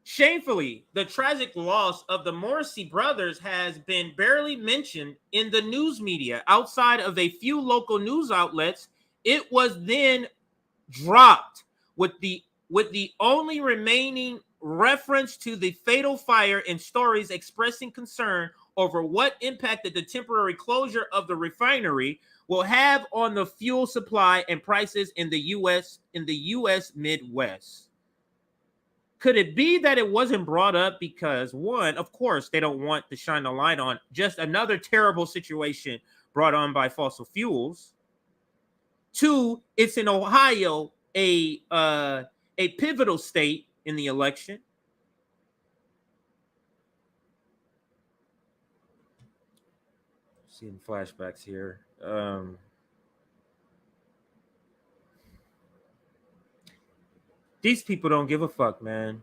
Shamefully, the tragic loss of the Morrissey brothers has been barely mentioned in the news media. Outside of a few local news outlets, it was then dropped, with the only remaining reference to the fatal fire in stories expressing concern over what impacted the temporary closure of the refinery will have on the fuel supply and prices in the U.S. Midwest. Could it be that it wasn't brought up because, one, of course, they don't want to shine a light on just another terrible situation brought on by fossil fuels? Two, it's in Ohio, a pivotal state in the election. Seeing flashbacks here. These people don't give a fuck, man.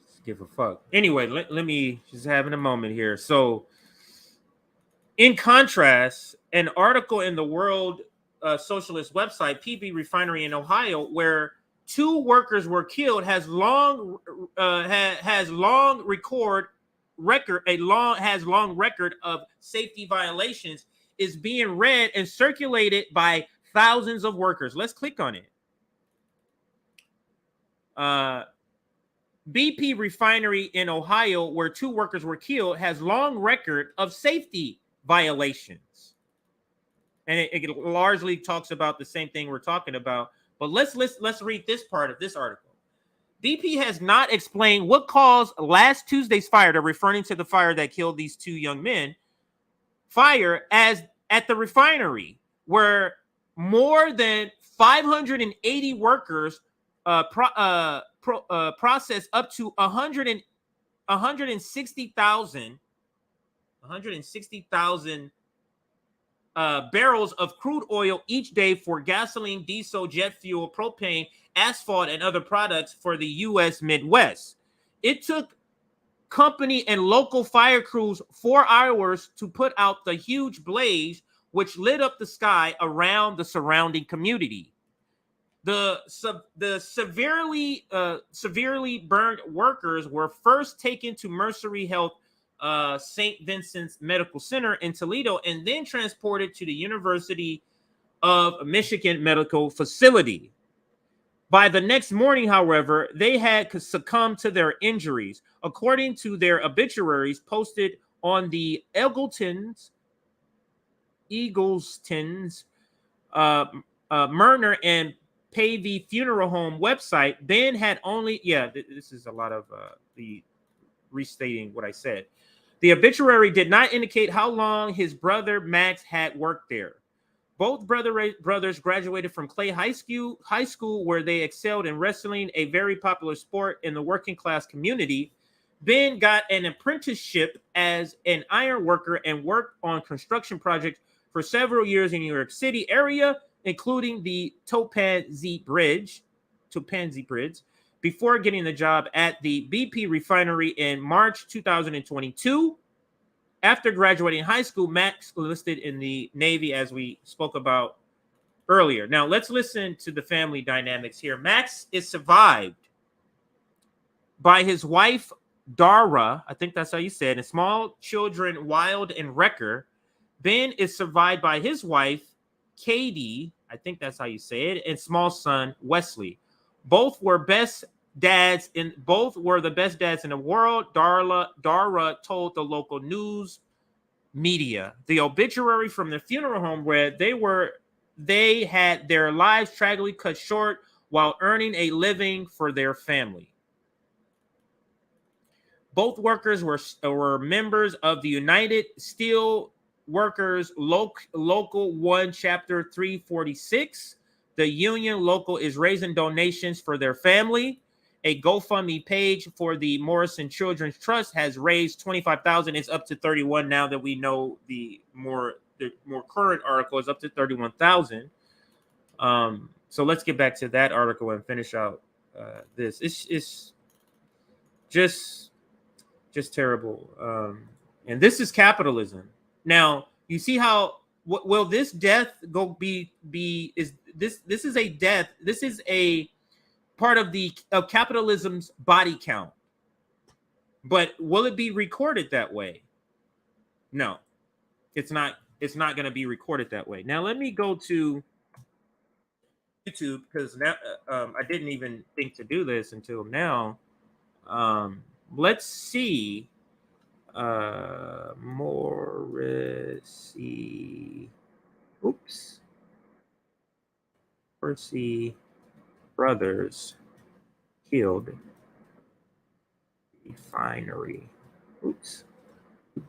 Just give a fuck. Anyway, let me just having a moment here. So, in contrast, an article in the World Socialist website, PB Refinery in Ohio, where 2 workers were killed, has long record of safety violations, is being read and circulated by thousands of workers. Let's click on it. BP Refinery in Ohio, where 2 workers were killed, has long record of safety violations. And it largely talks about the same thing we're talking about. But let's read this part of this article. BP has not explained what caused last Tuesday's fire, they're referring to the fire that killed these 2 young men, fire as at the refinery, where more than 580 workers process up to 160,000 barrels of crude oil each day for gasoline, diesel, jet fuel, propane, asphalt, and other products for the U.S. Midwest. It took company and local fire crews 4 hours to put out the huge blaze, which lit up the sky around the surrounding community. The severely burned workers were first taken to Mercury Health St. Vincent's Medical Center in Toledo and then transported to the University of Michigan Medical Facility. By the next morning, however, they had succumbed to their injuries. According to their obituaries posted on the Eagleton's Murner and Pavey Funeral Home website, Ben had only, this is a lot of the restating what I said. The obituary did not indicate how long his brother Max had worked there. Both brothers graduated from Clay High School, where they excelled in wrestling, a very popular sport in the working class community. Ben got an apprenticeship as an iron worker and worked on construction projects for several years in New York City area, including the Topaz Bridge, before getting the job at the BP refinery in March 2022. After graduating high school, Max enlisted in the Navy, as we spoke about earlier. Now, let's listen to the family dynamics here. Max is survived by his wife, Dara, I think that's how you said, and small children, Wild and Wrecker. Ben is survived by his wife, Katie, I think that's how you say it, and small son, Wesley. Both were the best dads in the world. Dara told the local news media. The obituary from the funeral home read, they had their lives tragically cut short while earning a living for their family. Both workers were members of the United Steel Workers Local 1, Chapter 346. The union local is raising donations for their family. A GoFundMe page for the Morrison Children's Trust has raised $25,000. It's up to 31 now that we know the more current article is up to 31,000. So let's get back to that article and finish out this. It's just terrible. And this is capitalism. Now, you see how will this death go be is this is a death. This is a part of capitalism's body count. But will it be recorded that way? No. It's not going to be recorded that way. Now let me go to YouTube, because now I didn't even think to do this until now. Let's see. Morrissey brothers killed refinery.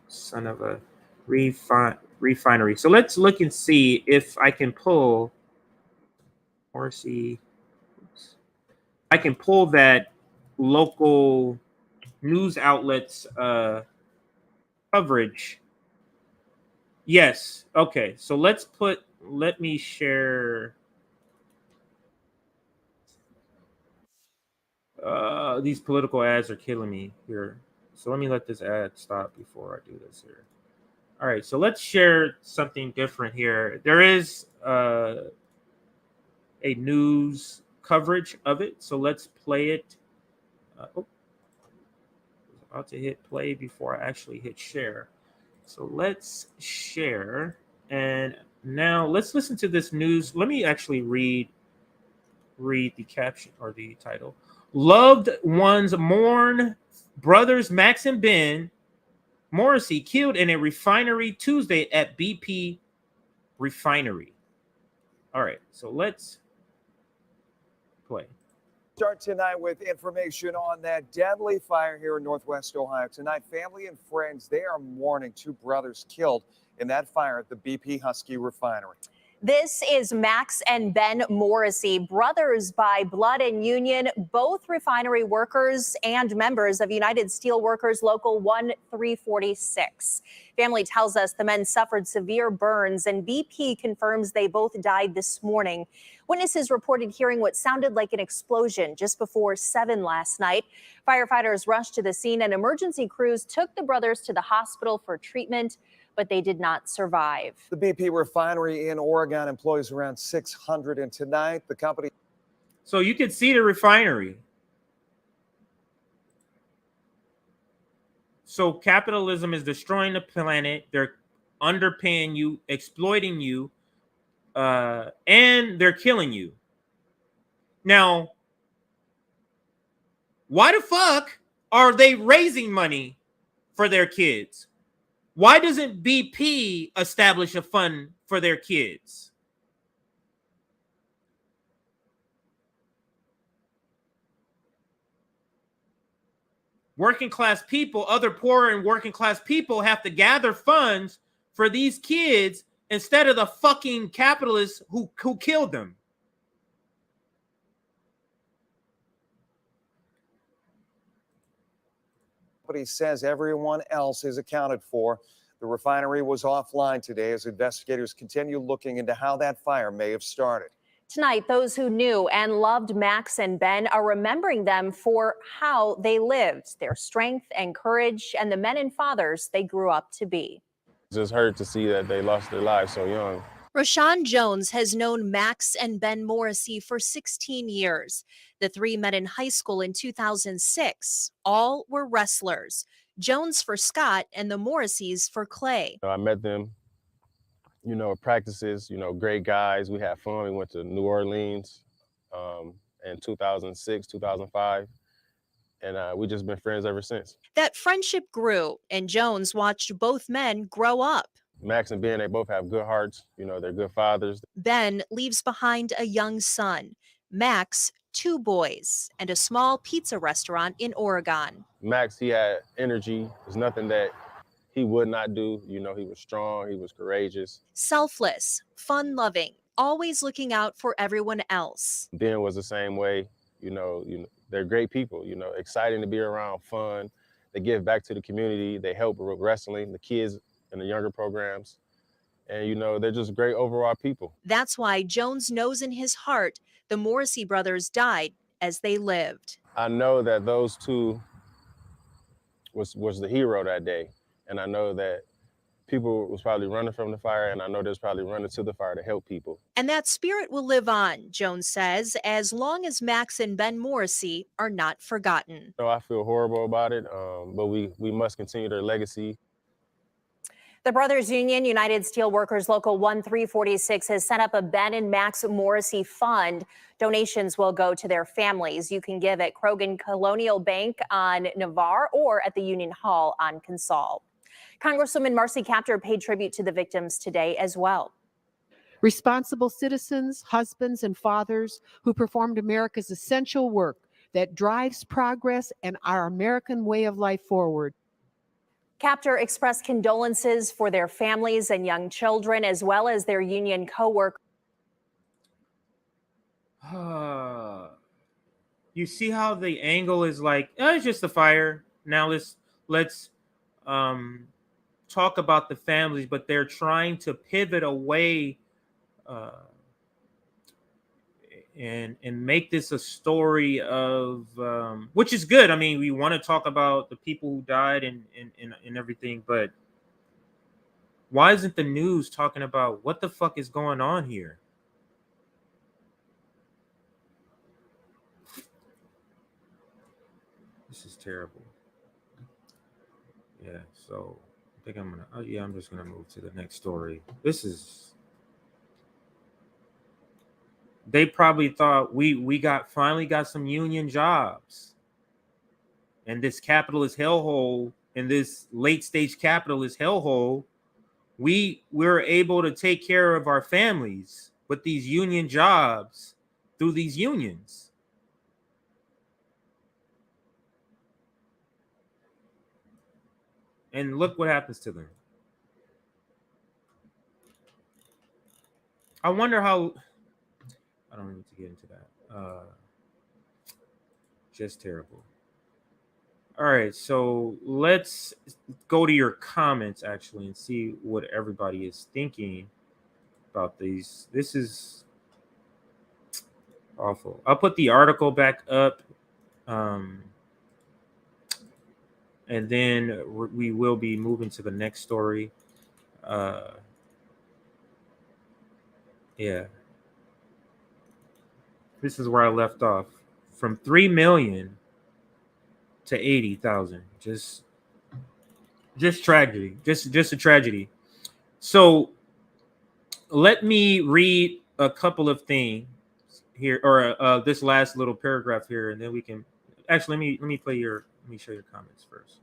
Son of a refinery. So let's look and see if I can pull Morrissey. I can pull that local news outlets coverage. Yes. Okay. So let me share these political ads are killing me here. So let me let this ad stop before I do this here. All right. So let's share something different here. There is a news coverage of it. So let's play it. About to hit play before I actually hit share. So let's share. And now let's listen to this news. Let me actually read the caption or the title. Loved ones mourn brothers Max and Ben Morrissey killed in a refinery Tuesday at BP refinery. All right, so let's play. Start tonight with information on that deadly fire here in Northwest Ohio. Tonight, family and friends, they are mourning two brothers killed in that fire at the BP Husky refinery. This is Max and Ben Morrissey, brothers by blood and union, both refinery workers and members of United Steelworkers Local 1346. Family tells us the men suffered severe burns, and BP confirms they both died this morning. Witnesses reported hearing what sounded like an explosion just before 7 last night. Firefighters rushed to the scene, and emergency crews took the brothers to the hospital for treatment, but they did not survive. The BP refinery in Oregon employs around 600, and tonight the company. So you can see the refinery. So capitalism is destroying the planet. They're underpaying you, exploiting you, and they're killing you. Now, why the fuck are they raising money for their kids? Why doesn't BP establish a fund for their kids? Working class people, other poor and working class people have to gather funds for these kids instead of the fucking capitalists who killed them. but he says everyone else is accounted for. The refinery was offline today as investigators continue looking into how that fire may have started. Tonight, those who knew and loved Max and Ben are remembering them for how they lived, their strength and courage, and the men and fathers they grew up to be. Just hurt to see that they lost their lives so young. Rashawn Jones has known Max and Ben Morrissey for 16 years. The three met in high school in 2006. All were wrestlers. Jones for Scott and the Morrisseys for Clay. I met them, at practices, great guys. We had fun. We went to New Orleans in 2006, 2005. And we just been friends ever since. That friendship grew, and Jones watched both men grow up. Max and Ben, they both have good hearts. They're good fathers. Ben leaves behind a young son. Max, 2 boys, and a small pizza restaurant in Oregon. Max, he had energy. There's nothing that he would not do. He was strong. He was courageous. Selfless, fun-loving, always looking out for everyone else. Ben was the same way. They're great people. Exciting to be around, fun. They give back to the community. They help with wrestling, the kids and the younger programs. And, they're just great overall people. That's why Jones knows in his heart the Morrissey brothers died as they lived. I know that those two was the hero that day. And I know that people was probably running from the fire, and I know there's probably running to the fire to help people. And that spirit will live on, Jones says, as long as Max and Ben Morrissey are not forgotten. I feel horrible about it, but we must continue their legacy. The Brothers Union, United Steelworkers Local 1346, has set up a Ben and Max Morrissey Fund. Donations will go to their families. You can give at Krogan Colonial Bank on Navarre or at the Union Hall on Consol. Congresswoman Marcy Kaptur paid tribute to the victims today as well. Responsible citizens, husbands, and fathers who performed America's essential work that drives progress and our American way of life forward. Kaptur expressed condolences for their families and young children, as well as their union co-workers. You see how the angle is like, it's just a fire. Now let's talk about the families, but they're trying to pivot away and make this a story of which is good. I mean, we want to talk about the people who died and everything, but why isn't the news talking about what the fuck is going on here? This is terrible. Yeah, so I think I'm just gonna move to the next story. They probably thought we finally got some union jobs, and this capitalist hellhole, and this late stage capitalist hellhole, we're able to take care of our families with these union jobs through these unions. And look what happens to them. I wonder how. I don't need to get into that. Just terrible. All right, so let's go to your comments actually and see what everybody is thinking about these. This is awful. I'll put the article back up. And then we will be moving to the next story. Yeah. This is where I left off. From 3 million to 80,000. Just tragedy. Just a tragedy. So let me read a couple of things here, or this last little paragraph here, and then we can actually let me show your comments first.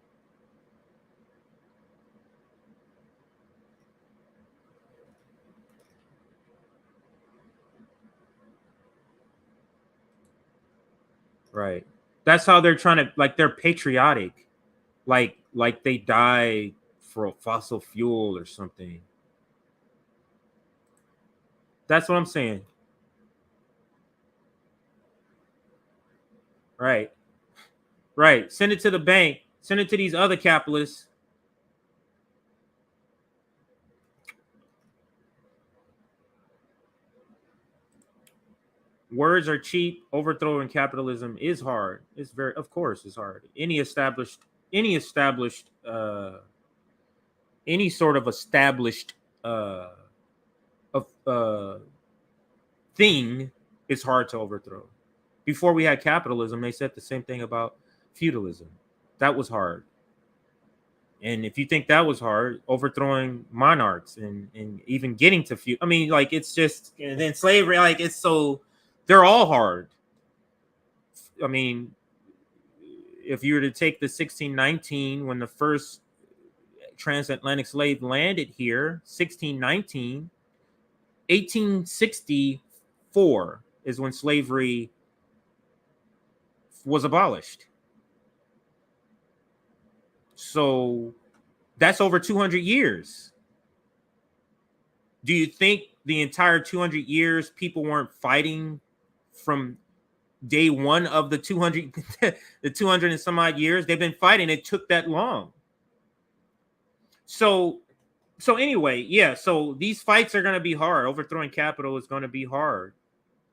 Right. That's how they're trying to, like, they're patriotic. Like they died for a fossil fuel or something. That's what I'm saying. Right. Right. Send it to the bank. Send it to these other capitalists. Words are cheap. Overthrowing capitalism is hard. It's very, of course, it's hard. Any sort of established thing is hard to overthrow. Before we had capitalism, they said the same thing about feudalism. That was hard. And if you think that was hard, overthrowing monarchs and even getting to feud, I mean, like, it's just, and then slavery, like, it's so, they're all hard. I mean, if you were to take the 1619, when the first transatlantic slave landed here, 1619, 1864 is when slavery was abolished. So that's over 200 years. Do you think the entire 200 years people weren't fighting from day one of the 200 the 200 and some odd years? They've been fighting. It took that long. So anyway, yeah, so these fights are going to be hard. Overthrowing capital is going to be hard,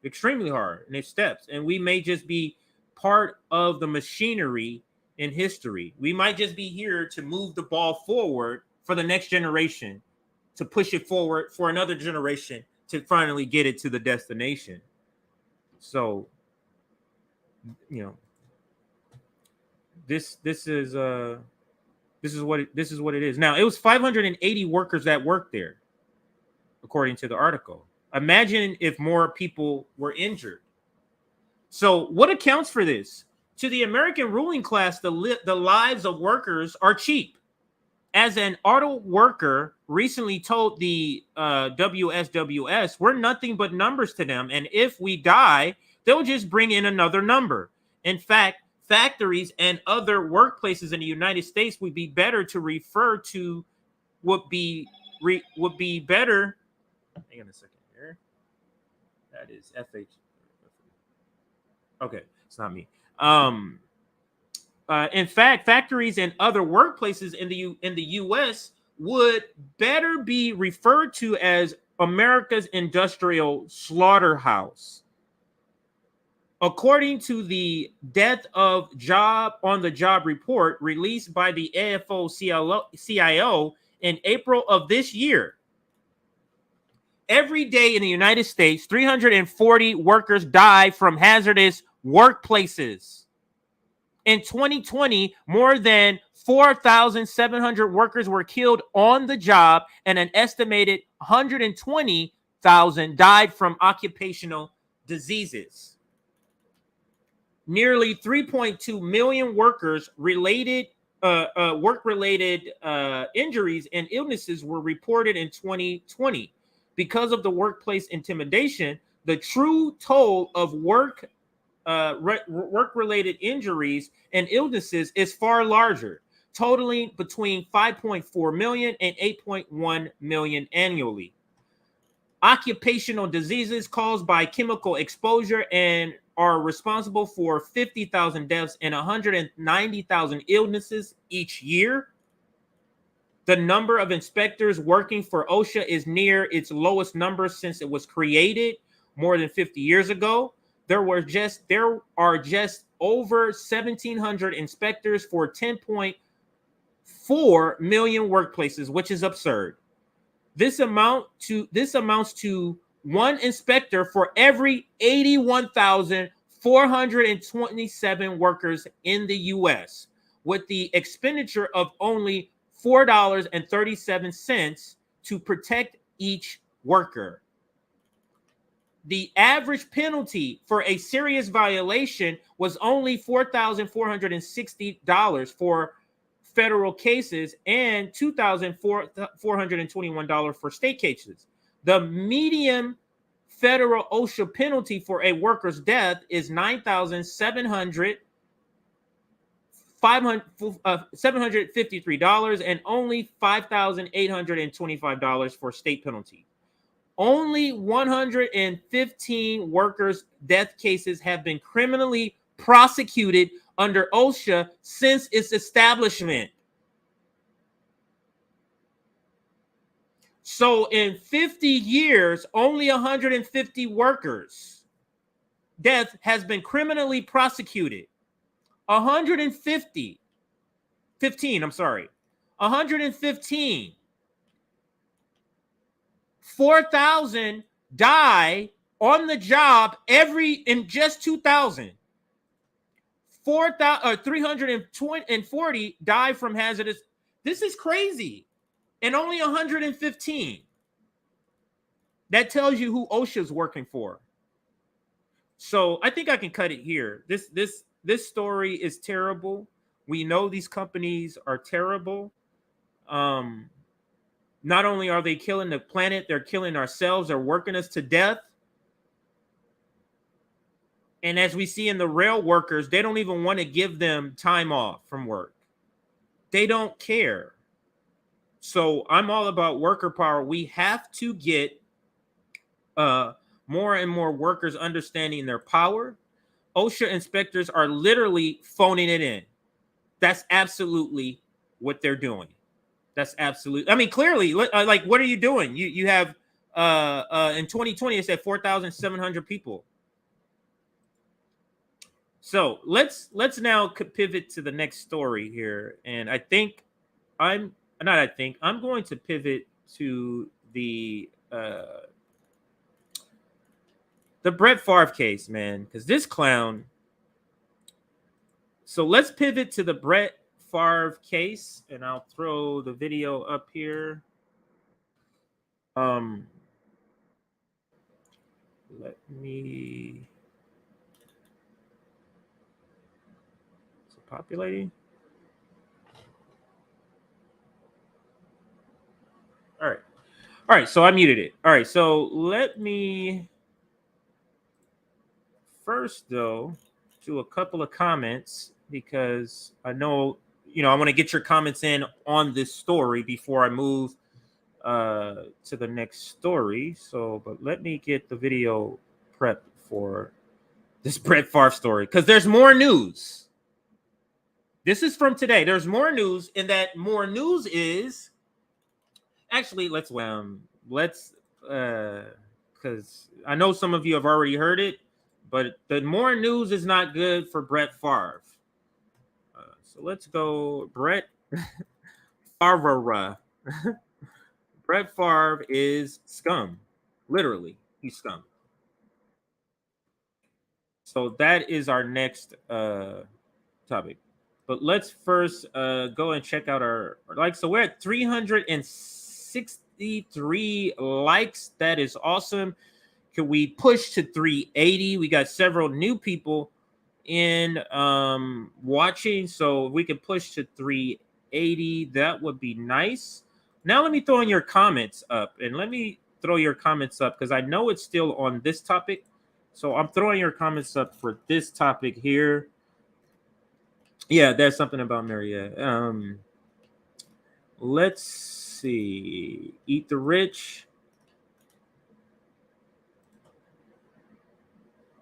extremely hard, and it steps. And we may just be part of the machinery in history. We might just be here to move the ball forward for the next generation, to push it forward for another generation to finally get it to the destination. So, you know, this is what it is. Now, it was 580 workers that worked there, according to the article. Imagine if more people were injured. So what accounts for this? To the American ruling class, the lives of workers are cheap. As an auto worker recently told the WSWS, we're nothing but numbers to them. And if we die, they'll just bring in another number. In fact, factories and other workplaces in the United States would be better to refer to would be better. Hang on a second here. That is FH. Okay, it's not me. In fact, factories and other workplaces in the U.S. would better be referred to as America's industrial slaughterhouse. According to the Death of Job on the Job report released by the AFL-CIO in April of this year, every day in the United States, 340 workers die from hazardous workplaces. In 2020, more than 4,700 workers were killed on the job, and an estimated 120,000 died from occupational diseases. Nearly 3.2 million work-related injuries and illnesses were reported in 2020. Because of the workplace intimidation, the true toll of work-related injuries and illnesses is far larger, totaling between 5.4 million and 8.1 million annually. Occupational diseases caused by chemical exposure and are responsible for 50,000 deaths and 190,000 illnesses each year. The number of inspectors working for OSHA is near its lowest number since it was created more than 50 years ago. There are just over 1,700 inspectors for 10.4 million workplaces, which is absurd. This amounts to one inspector for every 81,427 workers in the U.S., with the expenditure of only $4.37 to protect each worker. The average penalty for a serious violation was only $4,460 for federal cases and $2,421 for state cases. The median federal OSHA penalty for a worker's death is $753 and only $5,825 for state penalty. Only 115 workers' death cases have been criminally prosecuted under OSHA since its establishment. So in 50 years, only 150 workers' death has been criminally prosecuted. 115. 4,000 die on the job in just 2000. 340 die from hazardous. This is crazy. And only 115. That tells you who OSHA's working for. So I think I can cut it here. This story is terrible. We know these companies are terrible. Not only are they killing the planet, they're killing ourselves. They're working us to death. And as we see in the rail workers, they don't even want to give them time off from work. They don't care. So I'm all about worker power. We have to get more and more workers understanding their power. OSHA inspectors are literally phoning it in. That's absolutely what they're doing. That's absolutely. I mean, clearly, like, what are you doing? You have in 2020, it said 4,700 people. So let's now pivot to the next story here, and I'm going to pivot to the Brett Favre case, man, because this clown. So let's pivot to the Brett Favre case, and I'll throw the video up here. Let me. Is it populating? All right. So I muted it. All right. So let me first, though, do a couple of comments because I know, I want to get your comments in on this story before I move to the next story. So, but let me get the video prepped for this Brett Favre story because there's more news. This is from today. There's more news, and that more news is actually because I know some of you have already heard it, but the more news is not good for Brett Favre. So let's go, Brett Favre. Brett Favre is scum. Literally, he's scum. So that is our next topic. But let's first go and check out our likes. So we're at 363 likes. That is awesome. Can we push to 380? We got several new people in watching, so we can push to 380. That would be nice. Now let me throw in your comments up, and let me throw your comments up because I know it's still on this topic. So I'm throwing your comments up for this topic here. Yeah, there's something about Mariette. Let's see. Eat the Rich.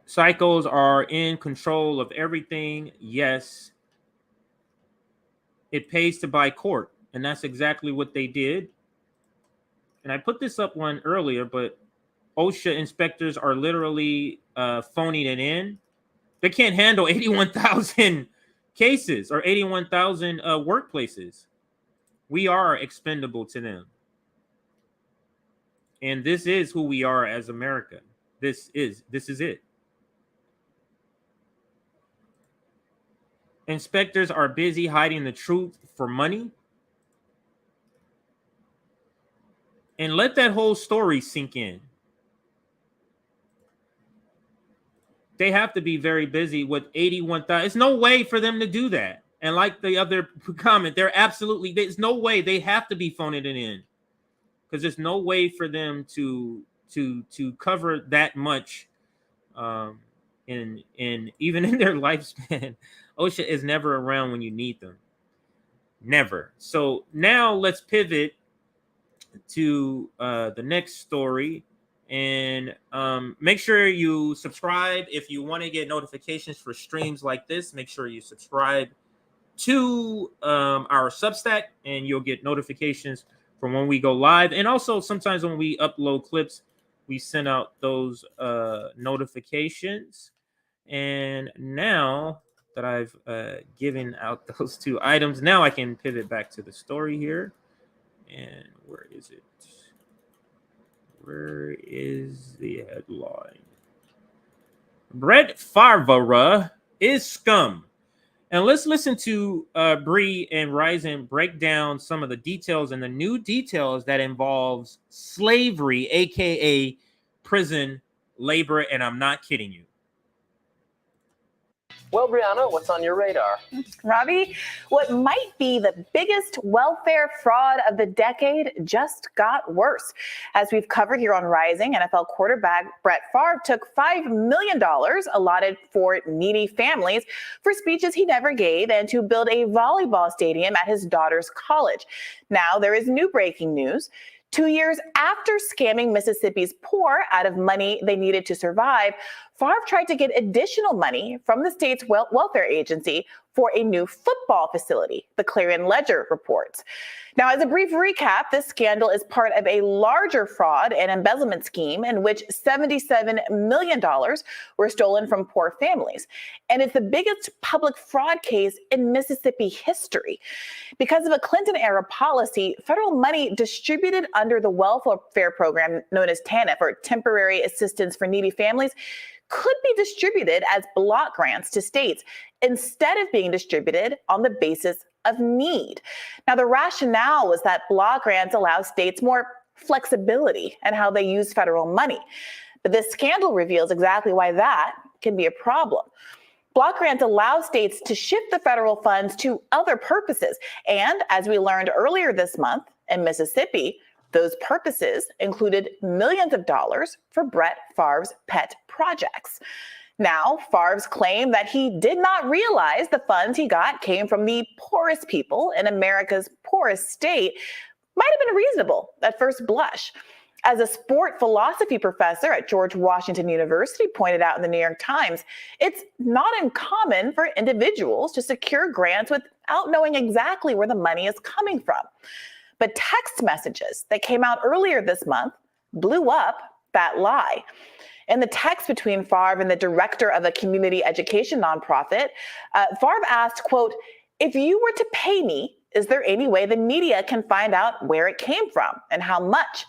Psychos are in control of everything. Yes. It pays to buy court. And that's exactly what they did. And I put this up one earlier, but OSHA inspectors are literally phoning it in. They can't handle 81,000 cases or 81,000 workplaces. We are expendable to them. And this is who we are as America. This is it. Inspectors are busy hiding the truth for money. And let that whole story sink in. They have to be very busy with 81,000. There's no way for them to do that. And like the other comment, there's no way. They have to be phoning it in. Because there's no way for them to cover that much in even in their lifespan. OSHA is never around when you need them. Never. So now let's pivot to the next story. And make sure you subscribe if you want to get notifications for streams like this. Make sure you subscribe to our Substack, and you'll get notifications from when we go live. And also sometimes when we upload clips, we send out those notifications. And now that I've given out those two items, now I can pivot back to the story here. And where is it? Where is the headline? Brett Favre is scum. And let's listen to Bree and Ryzen break down some of the details and the new details that involves slavery, aka prison labor. And I'm not kidding you. Well, Brianna, what's on your radar? Robbie, what might be the biggest welfare fraud of the decade just got worse. As we've covered here on Rising, NFL quarterback Brett Favre took $5 million allotted for needy families for speeches he never gave and to build a volleyball stadium at his daughter's college. Now there is new breaking news. 2 years after scamming Mississippi's poor out of money they needed to survive, Favre tried to get additional money from the state's welfare agency for a new football facility, the Clarion Ledger reports. Now, as a brief recap, this scandal is part of a larger fraud and embezzlement scheme in which $77 million were stolen from poor families. And it's the biggest public fraud case in Mississippi history. Because of a Clinton-era policy, federal money distributed under the welfare program known as TANF, or Temporary Assistance for Needy Families, could be distributed as block grants to states instead of being distributed on the basis of need. Now, the rationale was that block grants allow states more flexibility in how they use federal money. But this scandal reveals exactly why that can be a problem. Block grants allow states to shift the federal funds to other purposes. And as we learned earlier this month in Mississippi, those purposes included millions of dollars for Brett Favre's pet projects. Now, Favre's claim that he did not realize the funds he got came from the poorest people in America's poorest state might have been reasonable at first blush. As a sport philosophy professor at George Washington University pointed out in the New York Times, it's not uncommon for individuals to secure grants without knowing exactly where the money is coming from. But text messages that came out earlier this month blew up that lie. In the text between Favre and the director of a community education nonprofit, Favre asked, quote, "If you were to pay me, is there any way the media can find out where it came from and how much?"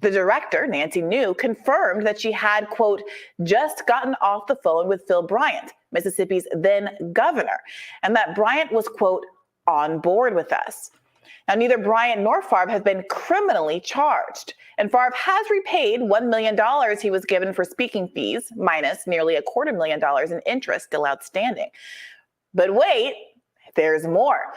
The director, Nancy New, confirmed that she had, quote, "just gotten off the phone with Phil Bryant, Mississippi's then governor, and that Bryant was, quote, on board with us." Now, neither Bryant nor Favre have been criminally charged, and Favre has repaid $1 million he was given for speaking fees, minus nearly $250,000 in interest still outstanding. But wait, there's more.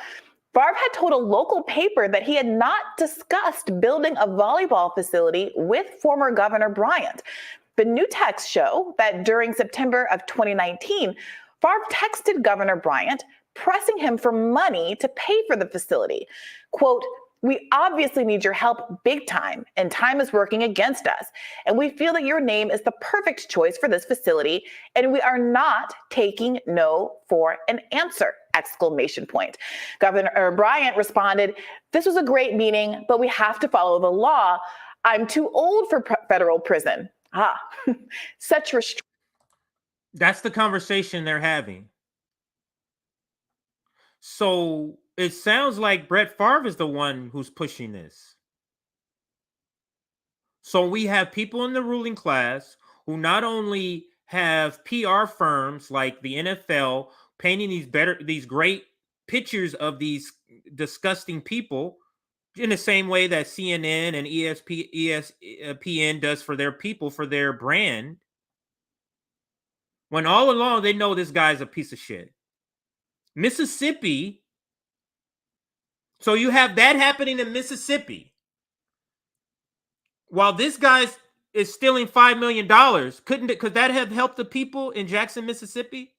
Favre had told a local paper that he had not discussed building a volleyball facility with former Governor Bryant. The new texts show that during September of 2019, Favre texted Governor Bryant pressing him for money to pay for the facility. Quote, "We obviously need your help big time, and time is working against us. And we feel that your name is the perfect choice for this facility, and we are not taking no for an answer!" Exclamation point. Governor Bryant responded, "This was a great meeting, but we have to follow the law. I'm too old for federal prison." Such restraint. That's the conversation they're having. So it sounds like Brett Favre is the one who's pushing this. So we have people in the ruling class who not only have PR firms like the NFL painting these great pictures of these disgusting people in the same way that CNN and ESPN does for their people, for their brand, when all along they know this guy's a piece of shit. Mississippi. So you have that happening in Mississippi. While this guy is stealing $5 million, could that have helped the people in Jackson, Mississippi?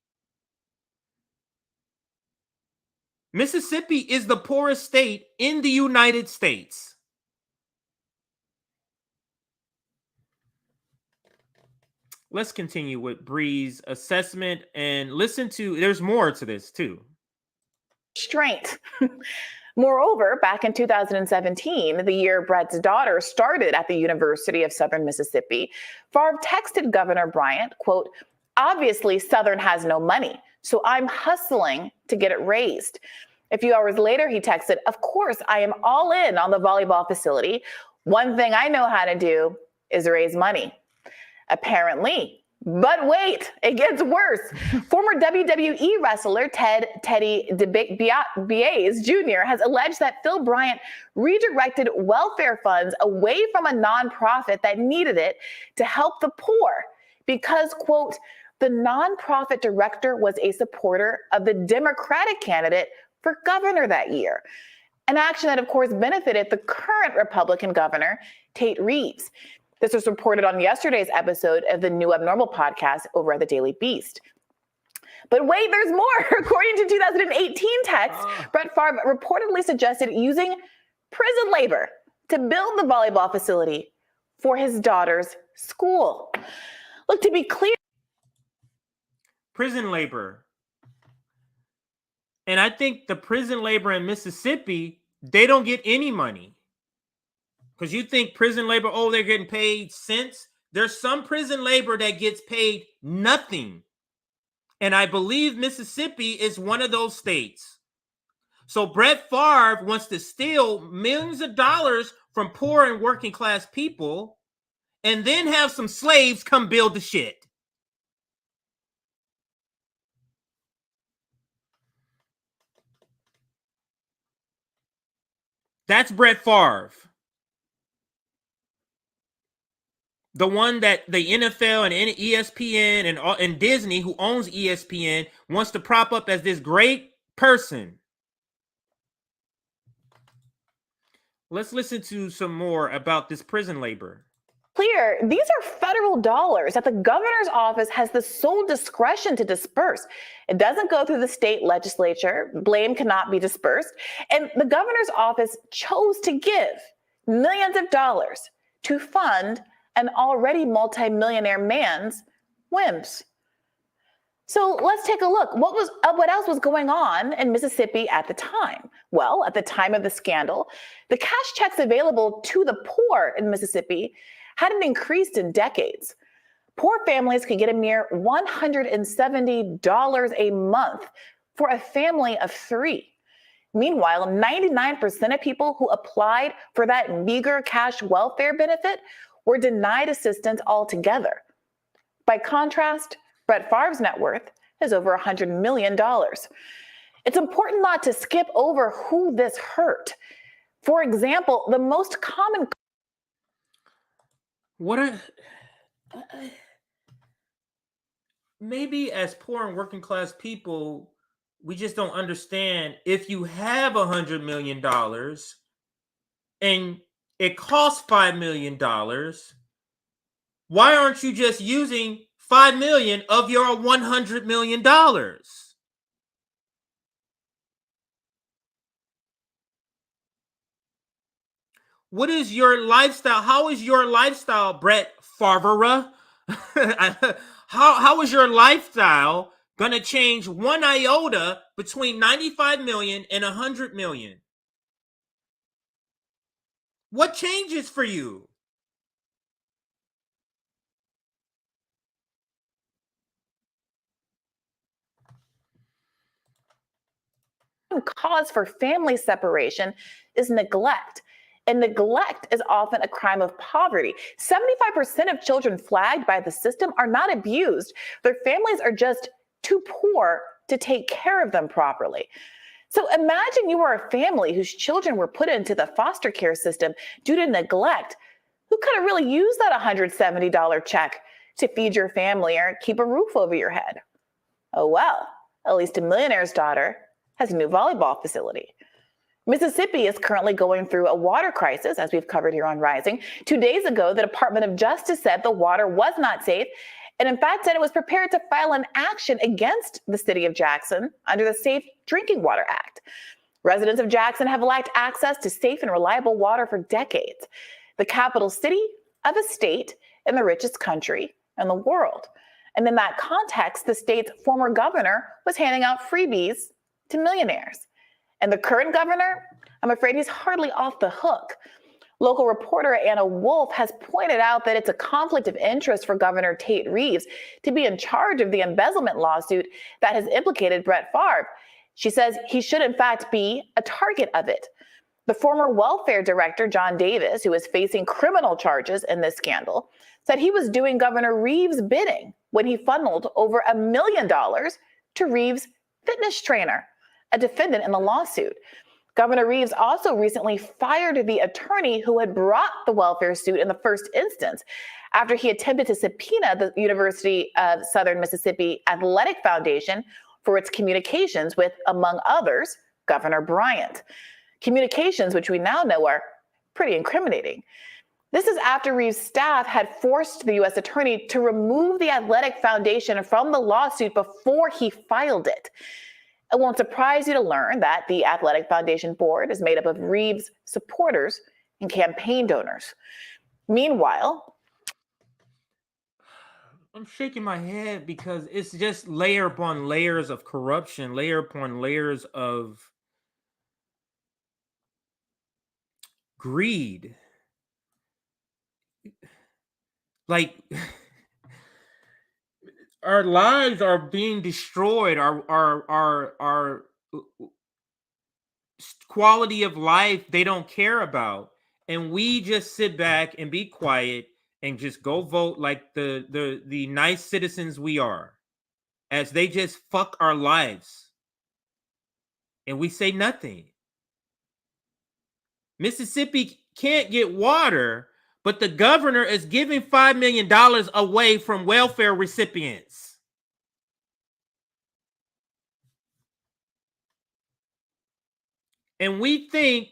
Mississippi is the poorest state in the United States. let's continue with Bree's assessment and listen to, there's more to this too. Strength. Moreover, back in 2017, the year Brett's daughter started at the University of Southern Mississippi, Favre texted Governor Bryant, quote, "Obviously, Southern has no money, so I'm hustling to get it raised." A few hours later, he texted, "Of course, I am all in on the volleyball facility. One thing I know how to do is raise money." Apparently. But wait, it gets worse. Former WWE wrestler Teddy DiBiase Jr. has alleged that Phil Bryant redirected welfare funds away from a nonprofit that needed it to help the poor because, quote, "the nonprofit director was a supporter of the Democratic candidate for governor that year." An action that, of course, benefited the current Republican governor, Tate Reeves. This was reported on yesterday's episode of the New Abnormal podcast over at the Daily Beast. But wait, there's more. According to 2018 text, Brett Favre reportedly suggested using prison labor to build the volleyball facility for his daughter's school. Look, to be clear, prison labor. And I think the prison labor in Mississippi, they don't get any money. Because you think prison labor, oh, they're getting paid cents. There's some prison labor that gets paid nothing. And I believe Mississippi is one of those states. So Brett Favre wants to steal millions of dollars from poor and working class people and then have some slaves come build the shit. That's Brett Favre. The one that the NFL and ESPN and Disney, who owns ESPN, wants to prop up as this great person. Let's listen to some more about this prison labor. Clear, these are federal dollars that the governor's office has the sole discretion to disperse. It doesn't go through the state legislature. Blame cannot be dispersed. And the governor's office chose to give millions of dollars to fund an already multimillionaire man's whims. So let's take a look. What else was going on in Mississippi at the time? Well, at the time of the scandal, the cash checks available to the poor in Mississippi hadn't increased in decades. Poor families could get a mere $170 a month for a family of 3. Meanwhile, 99% of people who applied for that meager cash welfare benefit were denied assistance altogether. By contrast, Brett Favre's net worth is over $100 million. It's important not to skip over who this hurt. For example, the most common... Maybe as poor and working class people, we just don't understand. If you have $100 million and it costs $5 million, why aren't you just using $5 million of your $100 million? What is your lifestyle? How is your lifestyle, Brett Favre? How is your lifestyle going to change one iota between 95 million and 100 million? What changes for you? Cause for family separation is neglect. And neglect is often a crime of poverty. 75% of children flagged by the system are not abused. Their families are just too poor to take care of them properly. So imagine you were a family whose children were put into the foster care system due to neglect. Who could have really used that $170 check to feed your family or keep a roof over your head? Oh well, at least a millionaire's daughter has a new volleyball facility. Mississippi is currently going through a water crisis, as we've covered here on Rising. 2 days ago, the Department of Justice said the water was not safe, and in fact said it was prepared to file an action against the city of Jackson under the Safe Drinking Water Act. Residents of Jackson have lacked access to safe and reliable water for decades. The capital city of a state in the richest country in the world. And in that context, the state's former governor was handing out freebies to millionaires. And the current governor, I'm afraid he's hardly off the hook. Local reporter Anna Wolf has pointed out that it's a conflict of interest for Governor Tate Reeves to be in charge of the embezzlement lawsuit that has implicated Brett Favre. She says he should, in fact, be a target of it. The former welfare director, John Davis, who is facing criminal charges in this scandal, said he was doing Governor Reeves' bidding when he funneled over $1 million to Reeves' fitness trainer, a defendant in the lawsuit. Governor Reeves also recently fired the attorney who had brought the welfare suit in the first instance after he attempted to subpoena the University of Southern Mississippi Athletic Foundation for its communications with, among others, Governor Bryant. Communications, which we now know are pretty incriminating. This is after Reeves' staff had forced the U.S. attorney to remove the Athletic Foundation from the lawsuit before he filed it. It won't surprise you to learn that the Athletic Foundation board is made up of Reeves' supporters and campaign donors. Meanwhile, I'm shaking my head because it's just layer upon layers of corruption, layer upon layers of greed. Like, our lives are being destroyed. Our quality of life they don't care about, and we just sit back and be quiet and just go vote like the nice citizens we are, as they just fuck our lives, and we say nothing. Mississippi can't get water, but the governor is giving $5 million away from welfare recipients. And we think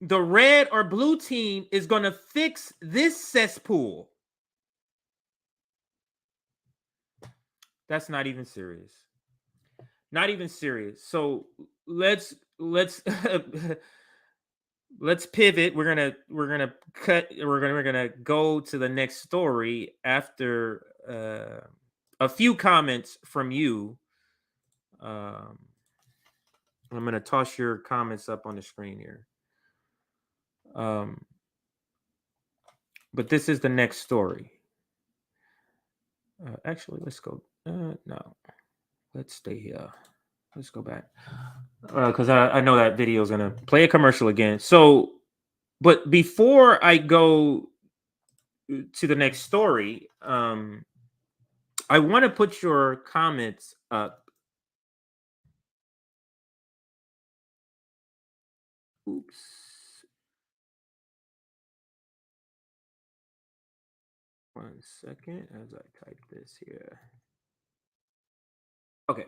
the red or blue team is going to fix this cesspool. That's not even serious. Not even serious. So let's let's pivot. We're gonna go to the next story after a few comments from you. I'm gonna toss your comments up on the screen here. But this is the next story. Actually, let's go. No, let's stay here. Let's go back because I know that video is gonna play a commercial again. So, but before I go to the next story, I want to put your comments up. Oops. One second as I type this here. Okay.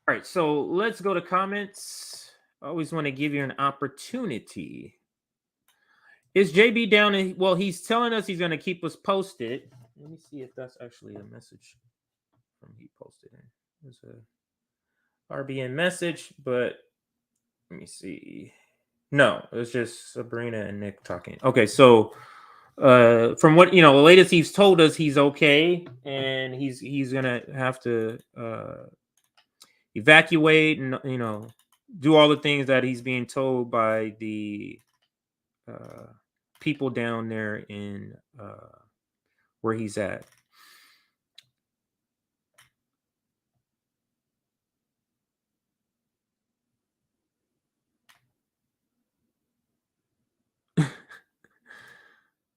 All right, so let's go to comments. I always want to give you an opportunity. Is JB down? Well, he's telling us he's going to keep us posted. Let me see if that's actually a message from he posted in. There's a RBN message, but let me see. No, it's just Sabrina and Nick talking. Okay, so from what the latest he's told us, he's okay, and he's gonna have to evacuate and do all the things that he's being told by the people down there in where he's at.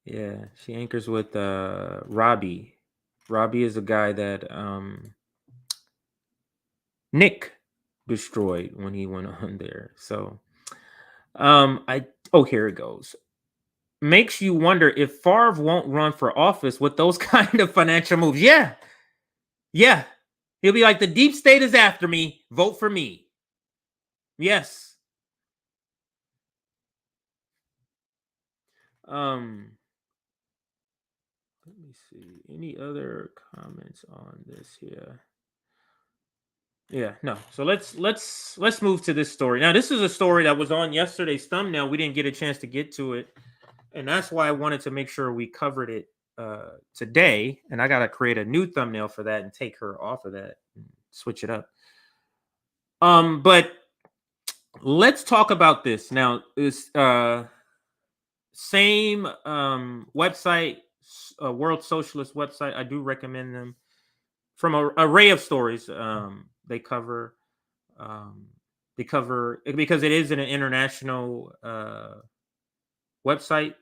Yeah, she anchors with Robbie. Robbie is a guy that Nick destroyed when he went on there. So here it goes. Makes you wonder if Favre won't run for office with those kind of financial moves. Yeah. He'll be like, the deep state is after me. Vote for me. Yes. Let me see. Any other comments on this here? Yeah, no. So let's move to this story. Now, this is a story that was on yesterday's thumbnail. We didn't get a chance to get to it, and that's why I wanted to make sure we covered it today, and I gotta create a new thumbnail for that and take her off of that and switch it up. But let's talk about this now. This same website, World Socialist website. I do recommend them. From an array of stories, they cover because it is an international website.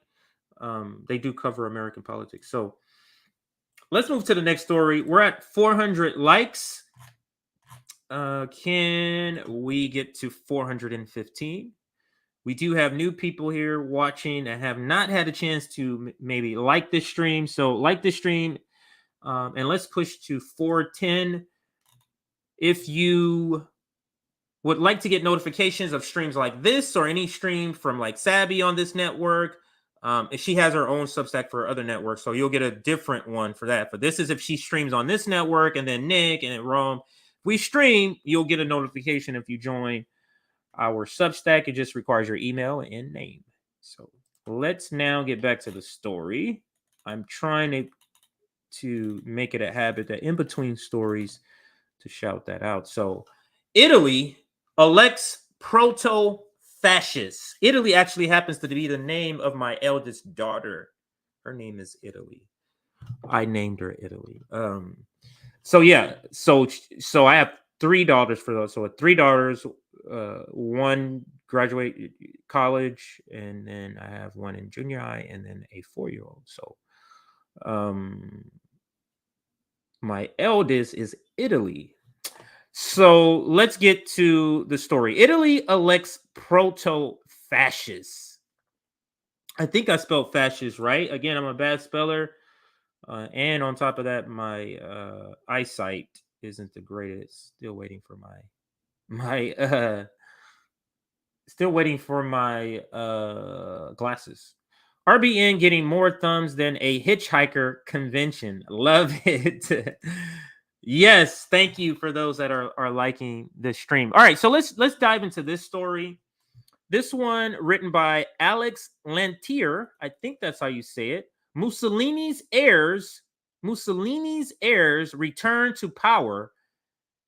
They do cover American politics. So let's move to the next story. We're at 400 likes. Can we get to 415? We do have new people here watching that have not had a chance to maybe like this stream. So like this stream, and let's push to 410. If you would like to get notifications of streams like this or any stream from like Sabby on this network, she has her own Substack for other networks, so you'll get a different one for that. But this is if she streams on this network, and then Nick and then Rome. If we stream, you'll get a notification if you join our Substack. It just requires your email and name. So let's now get back to the story. I'm trying to make it a habit that in between stories to shout that out. So Italy elects Proto-Fascist. Italy actually happens to be the name of my eldest daughter. Her name is Italy. I named her Italy. So yeah, so I have 3 daughters for those. So 3 daughters, one graduate college, and then I have one in junior high, and then a 4-year-old. So my eldest is Italy. So let's get to the story. Italy elects Proto-Fascist. I think I spelled fascist right. Again, I'm a bad speller. And on top of that, my eyesight isn't the greatest. Still waiting for my glasses. RBN getting more thumbs than a hitchhiker convention. Love it. Yes, thank you for those that are liking this stream. All right, so let's dive into this story. This one written by Alex Lantier. I think that's how you say it. Mussolini's heirs return to power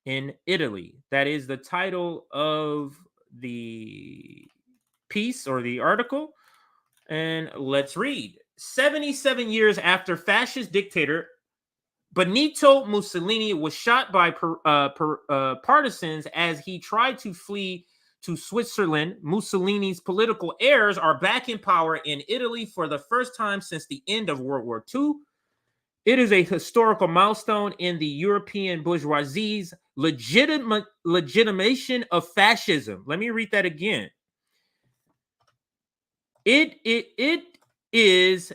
in Italy. That is the title of the piece or the article. And let's read. 77 years after fascist dictator Benito Mussolini was shot by partisans as he tried to flee to Switzerland, Mussolini's political heirs are back in power in Italy for the first time since the end of World War II. It is a historical milestone in the European bourgeoisie's legitimation of fascism. Let me read that again. It is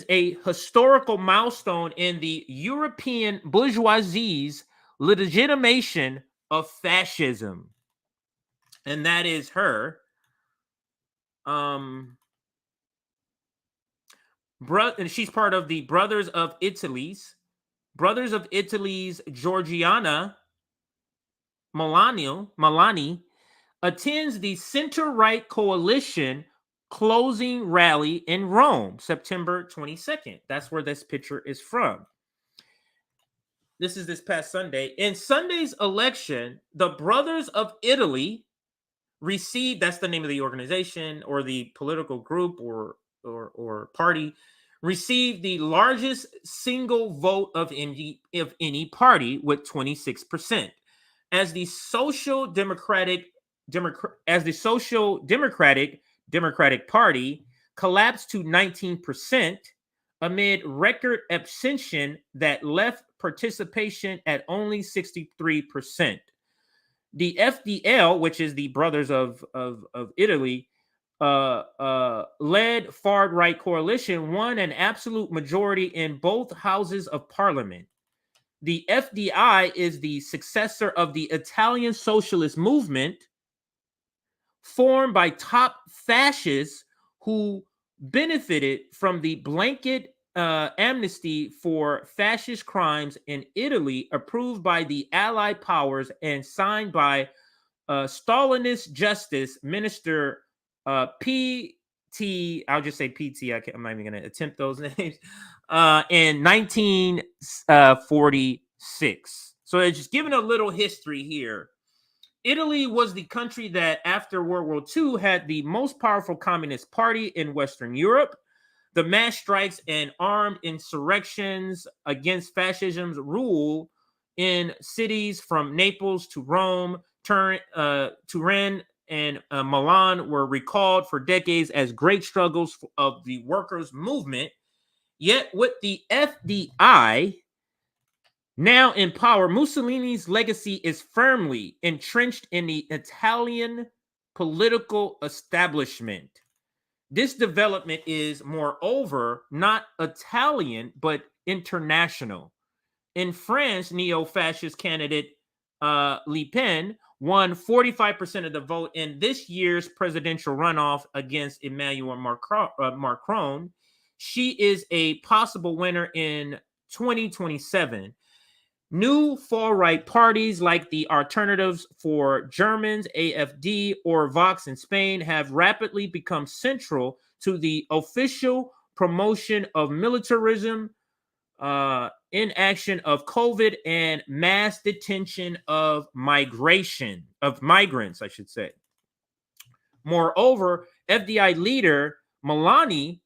a historical milestone in the European bourgeoisie's legitimation of fascism. And that is her. And she's part of the Brothers of Italy's Giorgiana Melani attends the center-right coalition closing rally in Rome, September 22nd. That's where this picture is from. This is this past Sunday. In Sunday's election, the Brothers of Italy received, that's the name of the organization or the political group or party, received the largest single vote of any party with 26%. As the Social Democratic Party collapsed to 19% amid record abstention that left participation at only 63%. The FDL, which is the Brothers of Italy, led far-right coalition won an absolute majority in both houses of parliament. The FDI is the successor of the Italian socialist movement, formed by top fascists who benefited from the blanket amnesty for fascist crimes in Italy, approved by the Allied powers and signed by Stalinist Justice Minister P. I'll just say PT. I'm not even going to attempt those names. In 1946. So it's just giving a little history here. Italy was the country that, after World War II, had the most powerful communist party in Western Europe. The mass strikes and armed insurrections against fascism's rule in cities from Naples to Rome, Turin, and Milan were recalled for decades as great struggles of the workers' movement. Yet with the FDI now in power, Mussolini's legacy is firmly entrenched in the Italian political establishment. This development is, moreover, not Italian, but international. In France, neo-fascist candidate Le Pen won 45% of the vote in this year's presidential runoff against Emmanuel Macron. She is a possible winner in 2027. New far-right parties like the Alternatives for Germans, AFD, or Vox in Spain have rapidly become central to the official promotion of militarism, inaction of COVID, and mass detention of migrants, I should say. Moreover, FDI leader Meloni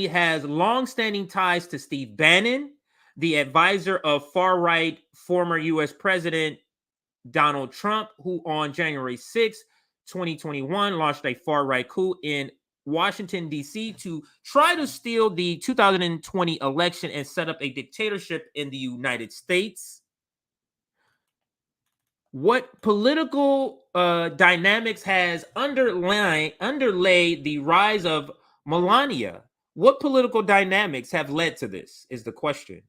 has long-standing ties to Steve Bannon, the advisor of far-right former U.S. President Donald Trump, who on January 6, 2021, launched a far-right coup in Washington, D.C. to try to steal the 2020 election and set up a dictatorship in the United States. What political dynamics has underlaid the rise of Melania? What political dynamics have led to this is the question.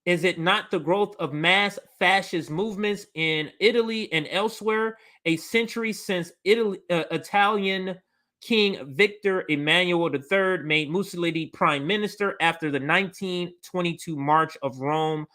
Is it not the growth of mass fascist movements in Italy and elsewhere, a century since Italian King Victor Emmanuel III made Mussolini prime minister after the 1922 March of Rome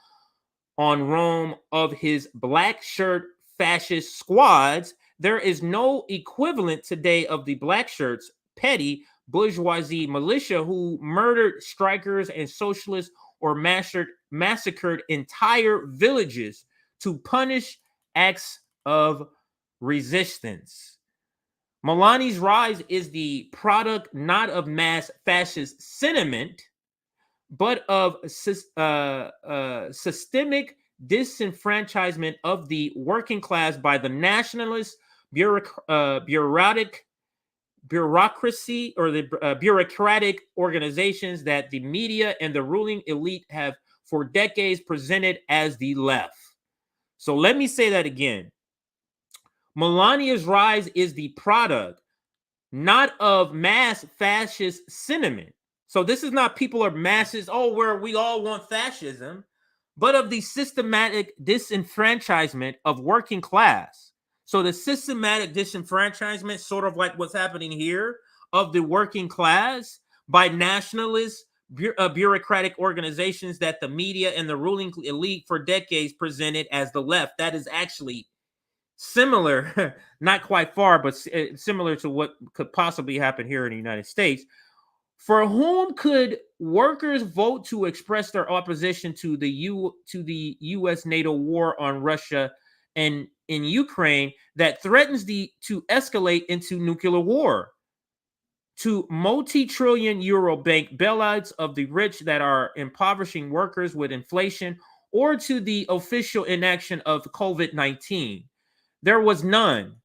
of his black shirt fascist squads? There is no equivalent today of the black shirts, petty bourgeoisie militia who murdered strikers and socialists or massacred entire villages to punish acts of resistance. Melani's rise is the product not of mass fascist sentiment, but of systemic disenfranchisement of the working class by the nationalist bureaucracy or the bureaucratic organizations that the media and the ruling elite have for decades presented as the left. So let me say that again. Melania's rise is the product not of mass fascist sentiment. So this is not people are masses, where we all want fascism, but of the systematic disenfranchisement of working class. So the systematic disenfranchisement, sort of like what's happening here, of the working class by nationalist bureaucratic organizations that the media and the ruling elite for decades presented as the left. That is actually similar, not quite far, but similar to what could possibly happen here in the United States. For whom could workers vote to express their opposition to the U.S. NATO war on Russia and in Ukraine that threatens to escalate into nuclear war, to multi-trillion euro bank bailouts of the rich that are impoverishing workers with inflation, or to the official inaction of COVID-19? There was none.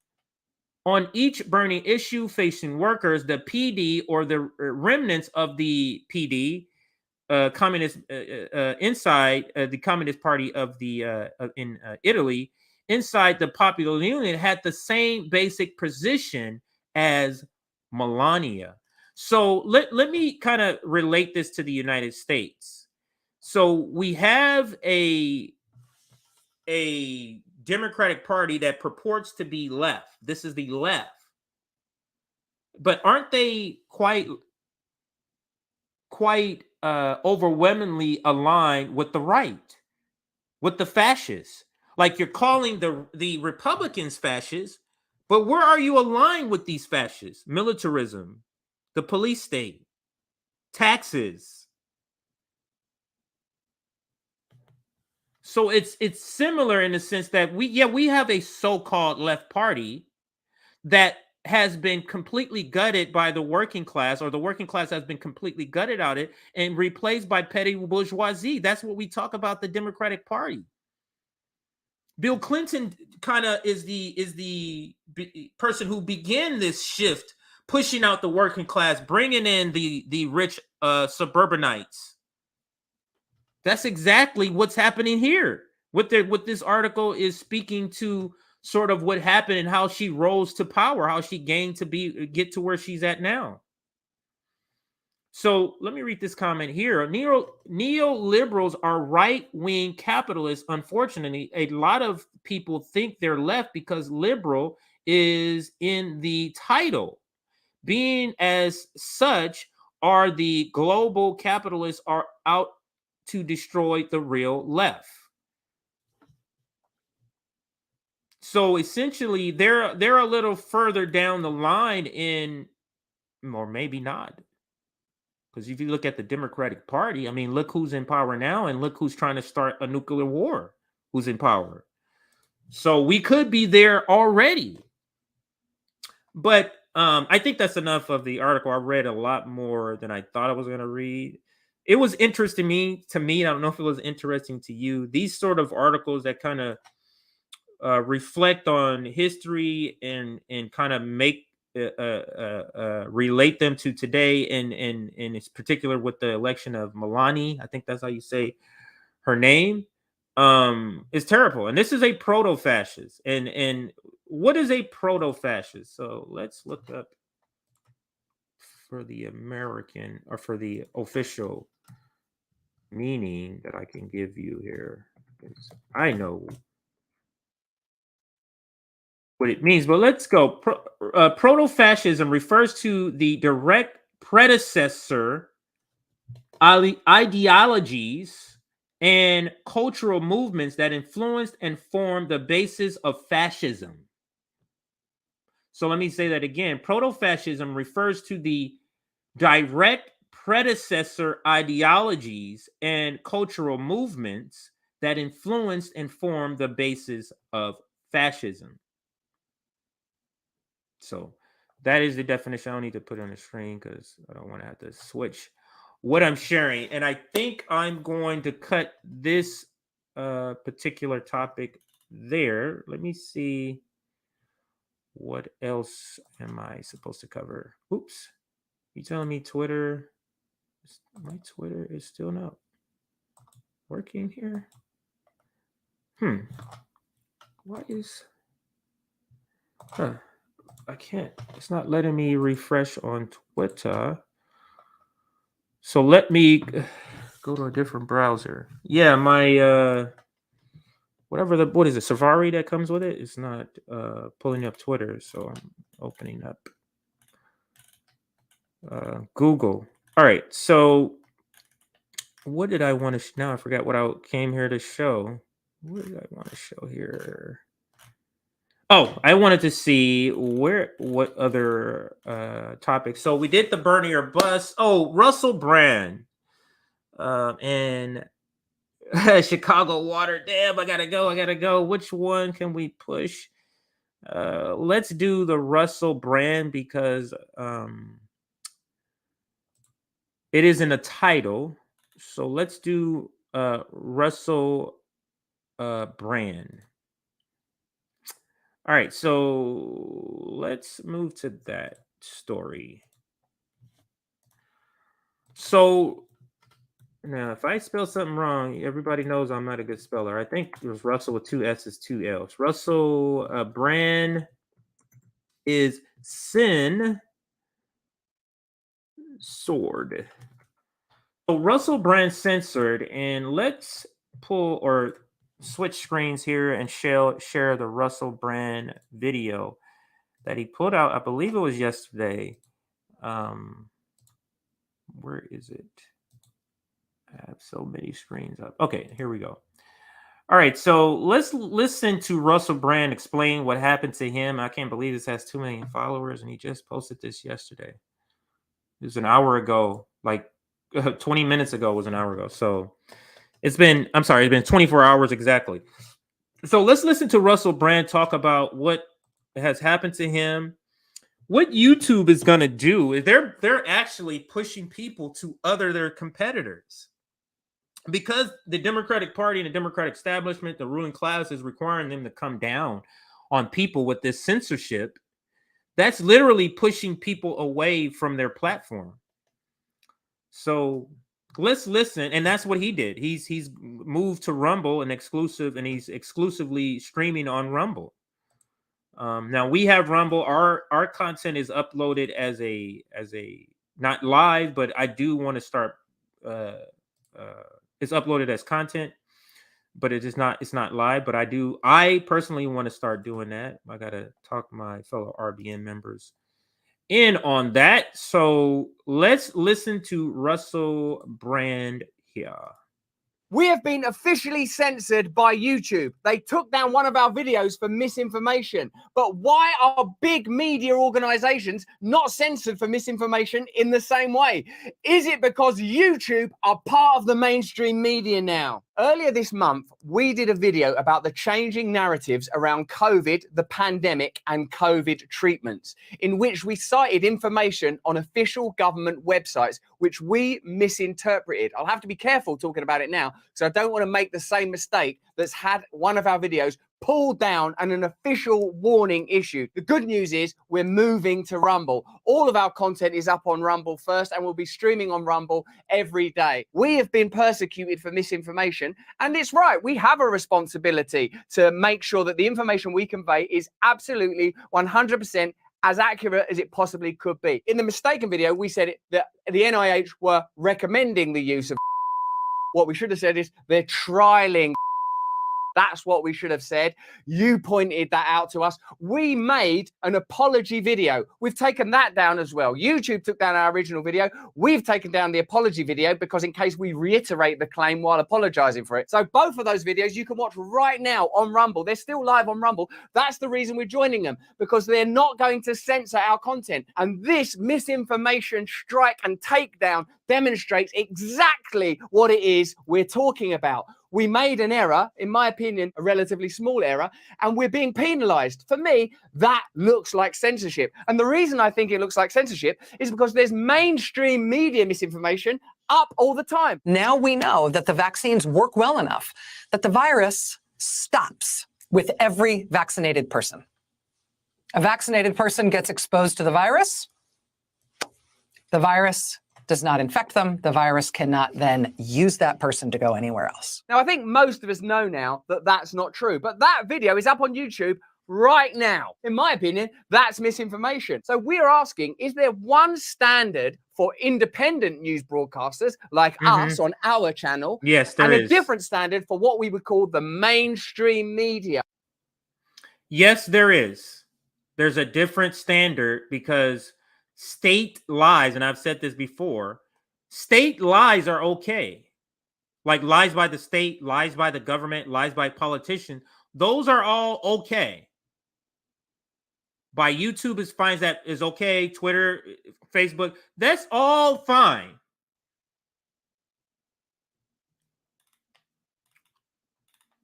On each burning issue facing workers, the PD or the remnants of the PD, communist inside the Communist Party of the in Italy, inside the Popular Union, had the same basic position as Melania. So let me kind of relate this to the United States. So we have a Democratic Party that purports to be left. This is the left. But aren't they quite overwhelmingly aligned with the right, with the fascists? Like, you're calling the Republicans fascists, But where are you aligned with these fascists? Militarism, the police state, taxes. So it's similar in the sense that we have a so-called left party that has been completely gutted by the working class, or the working class has been completely gutted out it and replaced by petty bourgeoisie. That's what we talk about the Democratic Party. Bill Clinton kind of is the person who began this shift, pushing out the working class, bringing in the rich suburbanites. That's exactly what's happening here. What this article is speaking to, sort of what happened and how she rose to power, how she gained to get to where she's at now. So let me read this comment here. Neoliberals are right-wing capitalists. Unfortunately, a lot of people think they're left because liberal is in the title. Being as such, are the global capitalists are out to destroy the real left. So essentially, they're a little further down the line in, or maybe not. Because if you look at the Democratic Party, I mean, look who's in power now, and look who's trying to start a nuclear war, who's in power. So we could be there already. But I think that's enough of the article. I read a lot more than I thought I was going to read. It was interesting to me. I don't know if it was interesting to you. These sort of articles that kind of reflect on history and kind of make relate them to today, and it's particular with the election of Melania. I think that's how you say her name. Is terrible, and this is a proto-fascist. And what is a proto-fascist? So let's look up for the American, or for the official meaning that I can give you here. I know what it means, but let's go. Proto-fascism refers to the direct predecessor ideologies and cultural movements that influenced and formed the basis of fascism. So let me say that again. Proto-fascism refers to the direct predecessor ideologies and cultural movements that influenced and formed the basis of fascism. So that is the definition. I don't need to put it on the screen because I don't want to have to switch what I'm sharing. And I think I'm going to cut this particular topic there. Let me see. What else am I supposed to cover? Oops. You telling me Twitter? My Twitter is still not working here. What is? I can't. It's not letting me refresh on Twitter. So let me go to a different browser. Yeah, my what is it? Safari that comes with it? It's not pulling up Twitter, so I'm opening up Google. All right. So what did I want to? Now I forgot what I came here to show. What did I want to show here? Oh, I wanted to see what other topics. So we did the Bernie or Bust. Oh, Russell Brand and Chicago Water. Damn, I gotta go. Which one can we push? Let's do the Russell Brand because it is in a title. So let's do Russell Brand. All right, so let's move to that story. So now, if I spell something wrong, everybody knows I'm not a good speller. I think it was Russell with 2 S's, 2 L's. Russell Brand is Censored. So Russell Brand Censored, and let's pull or switch screens here and share the Russell Brand video that he put out. I believe it was yesterday. Where is it? I have so many screens up. Okay, here we go. All right, so let's listen to Russell Brand explain what happened to him. I can't believe this has 2 million followers, and he just posted this yesterday. It was an hour ago, like 20 minutes ago was an hour ago. So it's been 24 hours exactly. So let's listen to Russell Brand talk about what has happened to him. What YouTube is going to do is they're actually pushing people to other their competitors. Because the Democratic Party and the Democratic establishment, the ruling class, is requiring them to come down on people with this censorship, that's literally pushing people away from their platform. So let's listen, and that's what he did. He's moved to Rumble and he's exclusively streaming on Rumble. Now we have Rumble. Our content is uploaded as a not live, but I do want to start. It's uploaded as content, but it's not live. But I personally want to start doing that. I gotta talk to my fellow RBN members in on that. So let's listen to Russell Brand here. We have been officially censored by YouTube. They took down one of our videos for misinformation. But why are big media organizations not censored for misinformation in the same way? Is it because YouTube are part of the mainstream media now? Earlier this month, we did a video about the changing narratives around COVID, the pandemic, and COVID treatments, in which we cited information on official government websites, which we misinterpreted. I'll have to be careful talking about it now, because I don't want to make the same mistake that's had one of our videos pulled down and an official warning issued. The good news is we're moving to Rumble. All of our content is up on Rumble first, and we'll be streaming on Rumble every day. We have been persecuted for misinformation, and it's right. We have a responsibility to make sure that the information we convey is absolutely 100% as accurate as it possibly could be. In the mistaken video, we said that the NIH were recommending the use of. What we should have said is they're trialing. That's what we should have said. You pointed that out to us. We made an apology video. We've taken that down as well. YouTube took down our original video. We've taken down the apology video because in case we reiterate the claim while apologizing for it. So both of those videos you can watch right now on Rumble. They're still live on Rumble. That's the reason we're joining them, because they're not going to censor our content. And this misinformation strike and takedown demonstrates exactly what it is we're talking about. We made an error, in my opinion, a relatively small error, and we're being penalized. For me, that looks like censorship. And the reason I think it looks like censorship is because there's mainstream media misinformation up all the time. Now we know that the vaccines work well enough that the virus stops with every vaccinated person. A vaccinated person gets exposed to the virus does not infect them. The virus cannot then use that person to go anywhere else. Now, I think most of us know now that that's not true, but that video is up on YouTube right now. In my opinion, that's misinformation. So we're asking, is there one standard for independent news broadcasters like us on our channel? Yes, there is. And a different standard for what we would call the mainstream media? Yes, there is. There's a different standard because state lies, and I've said this before, state lies are okay. Like lies by the state, lies by the government, lies by politicians. Those are all okay. By YouTube finds that is okay. Twitter, Facebook, that's all fine.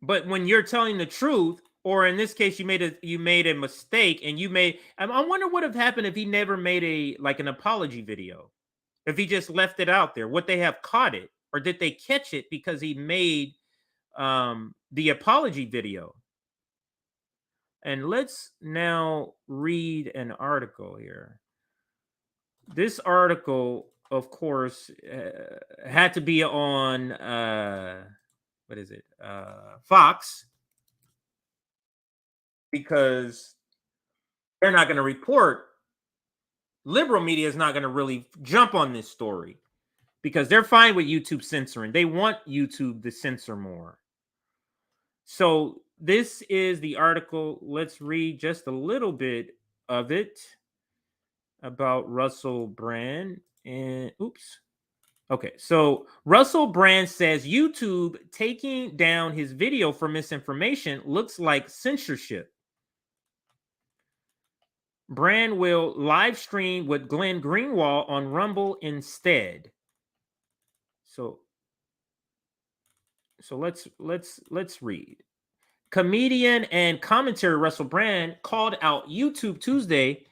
But when you're telling the truth, or in this case, you made a mistake, and I wonder what would have happened if he never made an apology video, if he just left it out there. Would they have caught it, or did they catch it because he made the apology video? And let's now read an article here. This article, of course, had to be on Fox, because they're not going to report. Liberal media is not going to really jump on this story because they're fine with YouTube censoring. They want YouTube to censor more. So this is the article. Let's read just a little bit of it about Russell Brand. And Okay, so Russell Brand says YouTube taking down his video for misinformation looks like censorship. Brand will live stream with Glenn Greenwald on Rumble instead. So let's read. Comedian and commentator Russell Brand called out YouTube Tuesday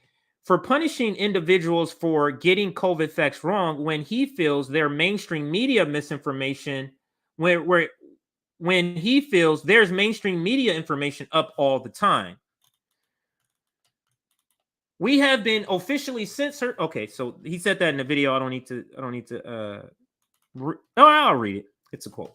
for punishing individuals for getting COVID facts wrong when he feels their mainstream media misinformation, when he feels there's mainstream media information up all the time. We have been officially censored. Okay, so he said that in the video. I don't need to. I'll read it. It's a quote.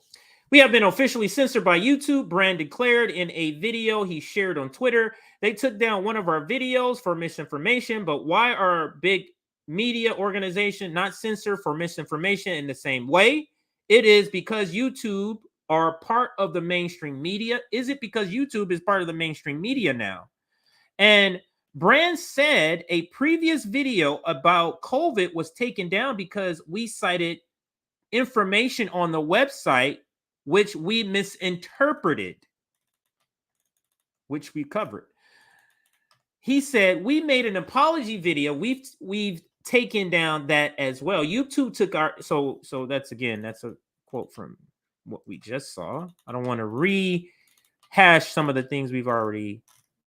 We have been officially censored by YouTube, Brand declared in a video he shared on Twitter. They took down one of our videos for misinformation, but why are big media organizations not censored for misinformation in the same way? It is because YouTube are part of the mainstream media. Is it because YouTube is part of the mainstream media now? And Brand said a previous video about COVID was taken down because we cited information on the website which we misinterpreted, which we covered. He said, we made an apology video. We've taken down that as well. YouTube took our, so that's a quote from what we just saw. I don't want to rehash some of the things we've already.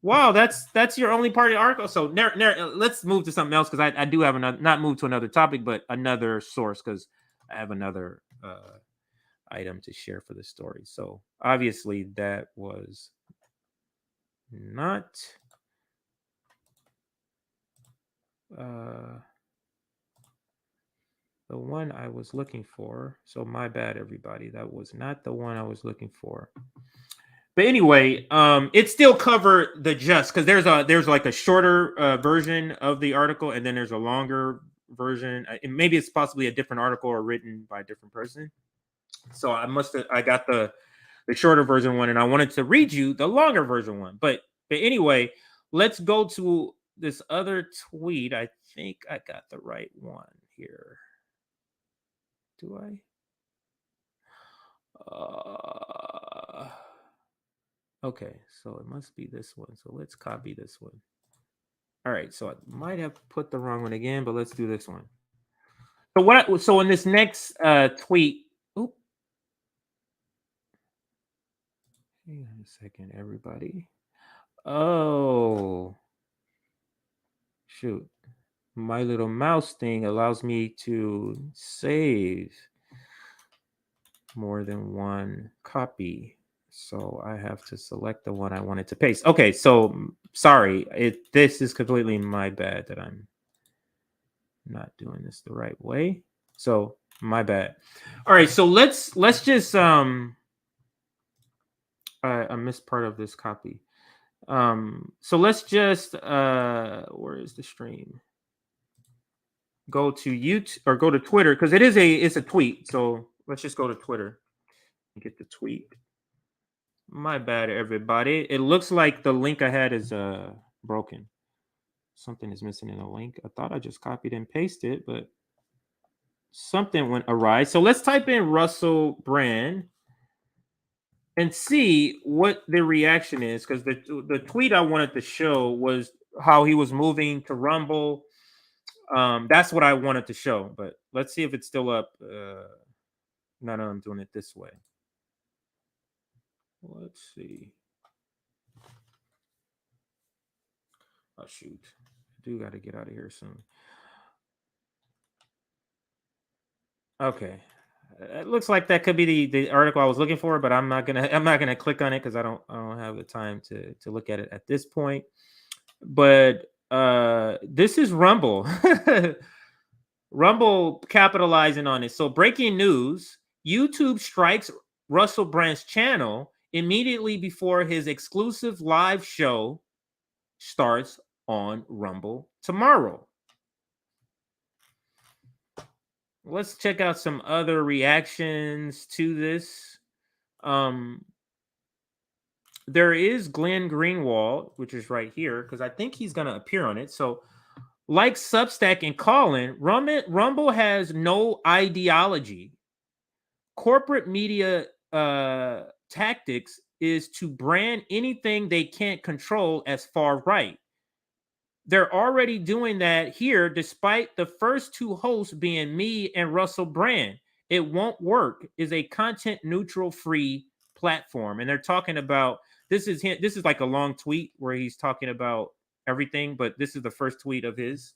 Wow, that's your only part of the article. So let's move to something else, because I do have another, not move to another topic, but another source, because I have another item to share for the story. So obviously that was not the one I was looking for. So my bad, everybody. That was not the one I was looking for. But anyway, it still covered the gist, because there's like a shorter version of the article, and then there's a longer version. And maybe it's possibly a different article or written by a different person. So I got the shorter version one, and I wanted to read you the longer version one. But anyway, let's go to this other tweet. I think I got the right one here. Do I? Okay, so it must be this one. So let's copy this one. All right, so I might have put the wrong one again, but let's do this one. So in this next tweet, hang on a second, everybody. Oh, shoot. My little mouse thing allows me to save more than one copy. So I have to select the one I wanted to paste. Okay, so sorry. This is completely my bad that I'm not doing this the right way. So my bad. All right, so let's just I missed part of this copy. So let's just where is the stream? Go to YouTube or go to Twitter, because it's a tweet. So let's just go to Twitter and get the tweet. My bad, everybody. It looks like the link I had is broken. Something is missing in the link. I thought I just copied and pasted it, but something went awry. So let's type in Russell Brand and see what the reaction is, because the tweet I wanted to show was how he was moving to Rumble. That's what I wanted to show, but let's see if it's still up. No, I'm doing it this way. Let's see. Oh, shoot. I do got to get out of here soon. Okay. It looks like that could be the article I was looking for, but I'm not gonna click on it because I don't have the time to look at it at this point. But this is Rumble. Rumble capitalizing on it. So breaking news: YouTube strikes Russell Brand's channel immediately before his exclusive live show starts on Rumble tomorrow. Let's check out some other reactions to this. There is Glenn Greenwald, which is right here, because I think he's going to appear on it. So Like Substack and Callin, Rumble has no ideology. Corporate media tactics is to brand anything they can't control as far right. They're already doing that here, despite the first two hosts being me and Russell Brand. It won't work. Is a content neutral free platform, and they're talking about this is like a long tweet where he's talking about everything, but this is the first tweet of his.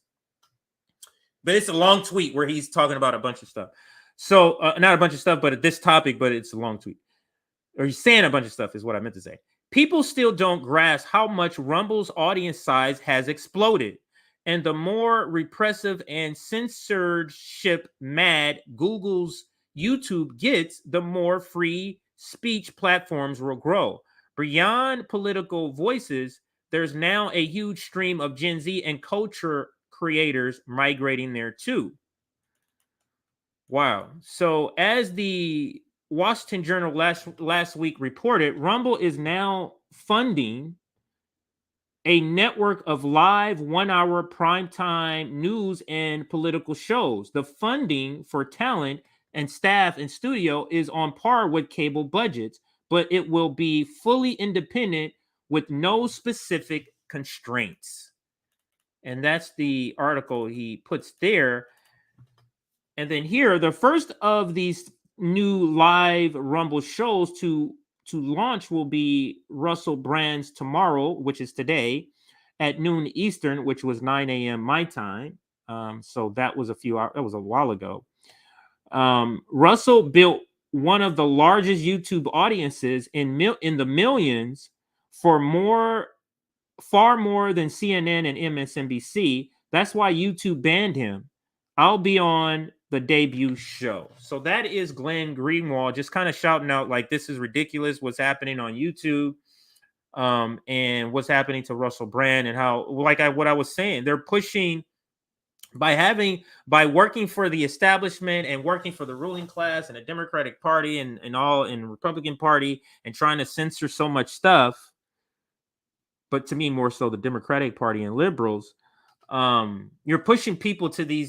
But it's a long tweet where he's talking about a bunch of stuff. So not a bunch of stuff, but this topic, but it's a long tweet. Or he's saying a bunch of stuff is what I meant to say. People still don't grasp how much Rumble's audience size has exploded. And the more repressive and censorship mad Google's YouTube gets, the more free speech platforms will grow. Beyond political voices, there's now a huge stream of Gen Z and culture creators migrating there too. Wow. So as the Washington Journal last week reported, Rumble is now funding a network of live 1-hour primetime news and political shows. The funding for talent and staff and studio is on par with cable budgets, but it will be fully independent with no specific constraints. And that's the article he puts there. And then here, the first of these new live Rumble shows to launch will be Russell Brand's tomorrow, which is today, at noon Eastern, which was 9 a.m. my time. So that was that was a while ago. Russell built one of the largest YouTube audiences in the millions for far more than CNN and MSNBC. That's why YouTube banned him. I'll be on the debut show. So that is Glenn Greenwald just kind of shouting out like, this is ridiculous what's happening on YouTube, and what's happening to Russell Brand, and how, like what I was saying, they're pushing by working for the establishment and working for the ruling class and the Democratic Party and Republican Party and trying to censor so much stuff. But to me, more so the Democratic Party and liberals, you're pushing people to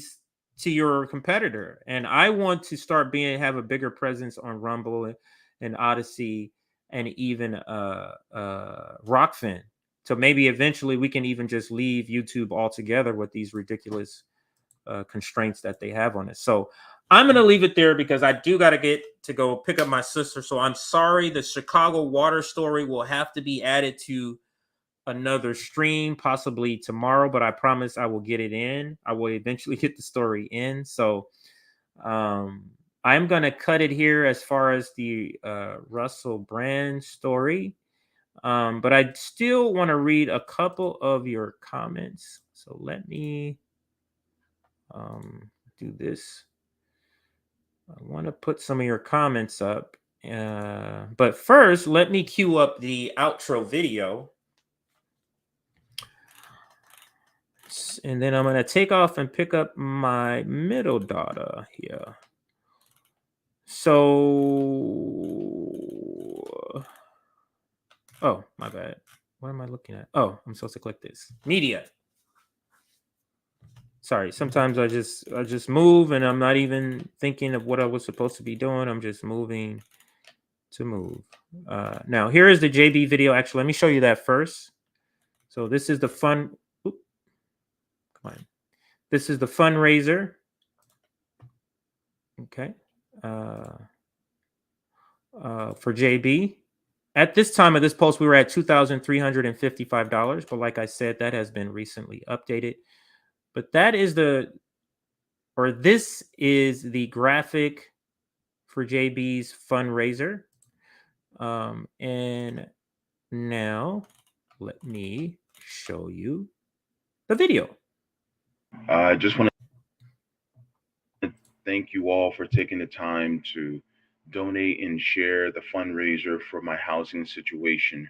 your competitor. And I want to start have a bigger presence on Rumble and Odyssey and even Rockfin. So maybe eventually we can even just leave YouTube altogether with these ridiculous constraints that they have on it. So I'm going to leave it there because I do got to go pick up my sister. So I'm sorry, the Chicago water story will have to be added to another stream, possibly tomorrow, but I promise I will get it in. I will eventually get the story in. So I'm going to cut it here as far as the Russell Brand story. But I still want to read a couple of your comments. So let me do this. I want to put some of your comments up. But first, let me cue up the outro video. And then I'm going to take off and pick up my middle daughter here. So, oh, my bad. What am I looking at? Oh, I'm supposed to click this. Media. Sorry, sometimes I just move and I'm not even thinking of what I was supposed to be doing. I'm just moving to move. Now, here is the JB video. Actually, let me show you that first. So this is the fun. This is the fundraiser. Okay. For JB. At this time of this post, we were at $2,355. But like I said, that has been recently updated. But that is this is the graphic for JB's fundraiser. And now let me show you the video. I just want to thank you all for taking the time to donate and share the fundraiser for my housing situation.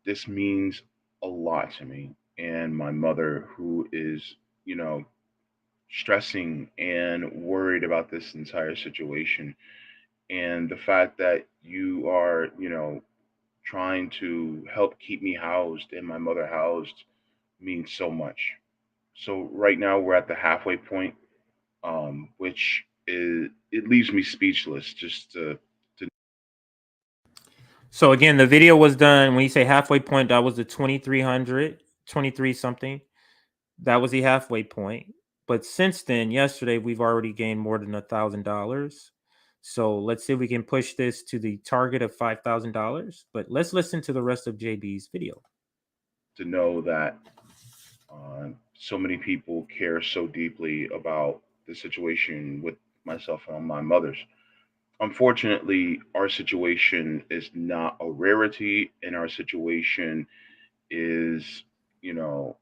This means a lot to me and my mother, who is, stressing and worried about this entire situation. And the fact that you are, trying to help keep me housed and my mother housed means so much. So right now we're at the halfway point, which is, it leaves me speechless just to. So again, the video was done when you say halfway point, that was the 2300, 23 something. That was the halfway point. But since then, yesterday, we've already gained more than $1,000. So let's see if we can push this to the target of $5,000. But let's listen to the rest of JB's video. To know that so many people care so deeply about the situation with myself and my mother's. Unfortunately, our situation is not a rarity, and our situation is, you know,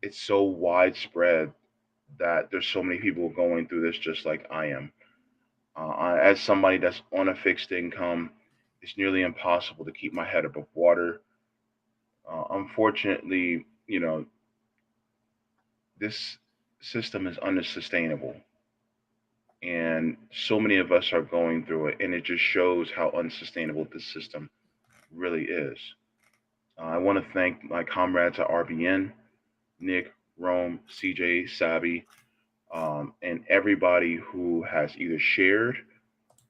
it's so widespread that there's so many people going through this just like I am. As somebody that's on a fixed income, it's nearly impossible to keep my head above water. Unfortunately, this system is unsustainable. And so many of us are going through it, and it just shows how unsustainable this system really is. I want to thank my comrades at RBN, Nick, Rome, CJ, Sabi, and everybody who has either shared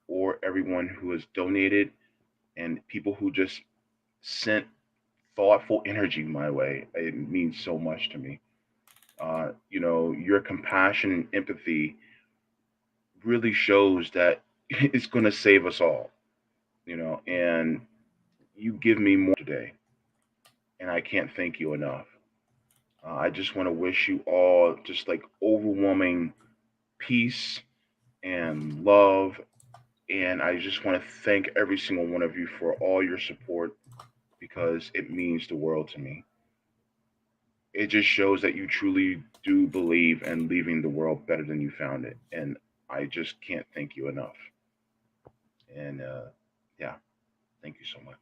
or everyone who has donated and people who just sent thoughtful energy my way. It means so much to me. Your compassion and empathy really shows that it's going to save us all, and you give me more today, and I can't thank you enough. I just want to wish you all just like overwhelming peace and love. And I just want to thank every single one of you for all your support because it means the world to me. It just shows that you truly do believe in leaving the world better than you found it. And I just can't thank you enough. And yeah, thank you so much.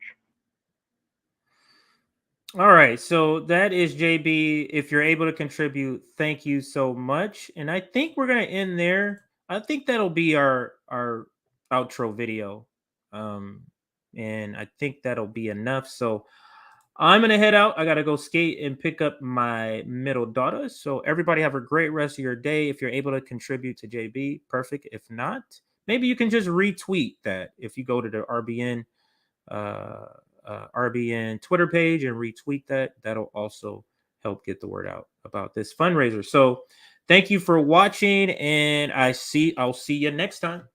All right, so that is JB. If you're able to contribute, thank you so much. And I think we're gonna end there. I think that'll be our outro video, and I think that'll be enough. So I'm gonna head out. I gotta go skate and pick up my middle daughter. So everybody have a great rest of your day. If you're able to contribute to JB, perfect. If not, maybe you can just retweet that. If you go to the RBN Twitter page and retweet that, that'll also help get the word out about this fundraiser. So thank you for watching, and I'll see you next time.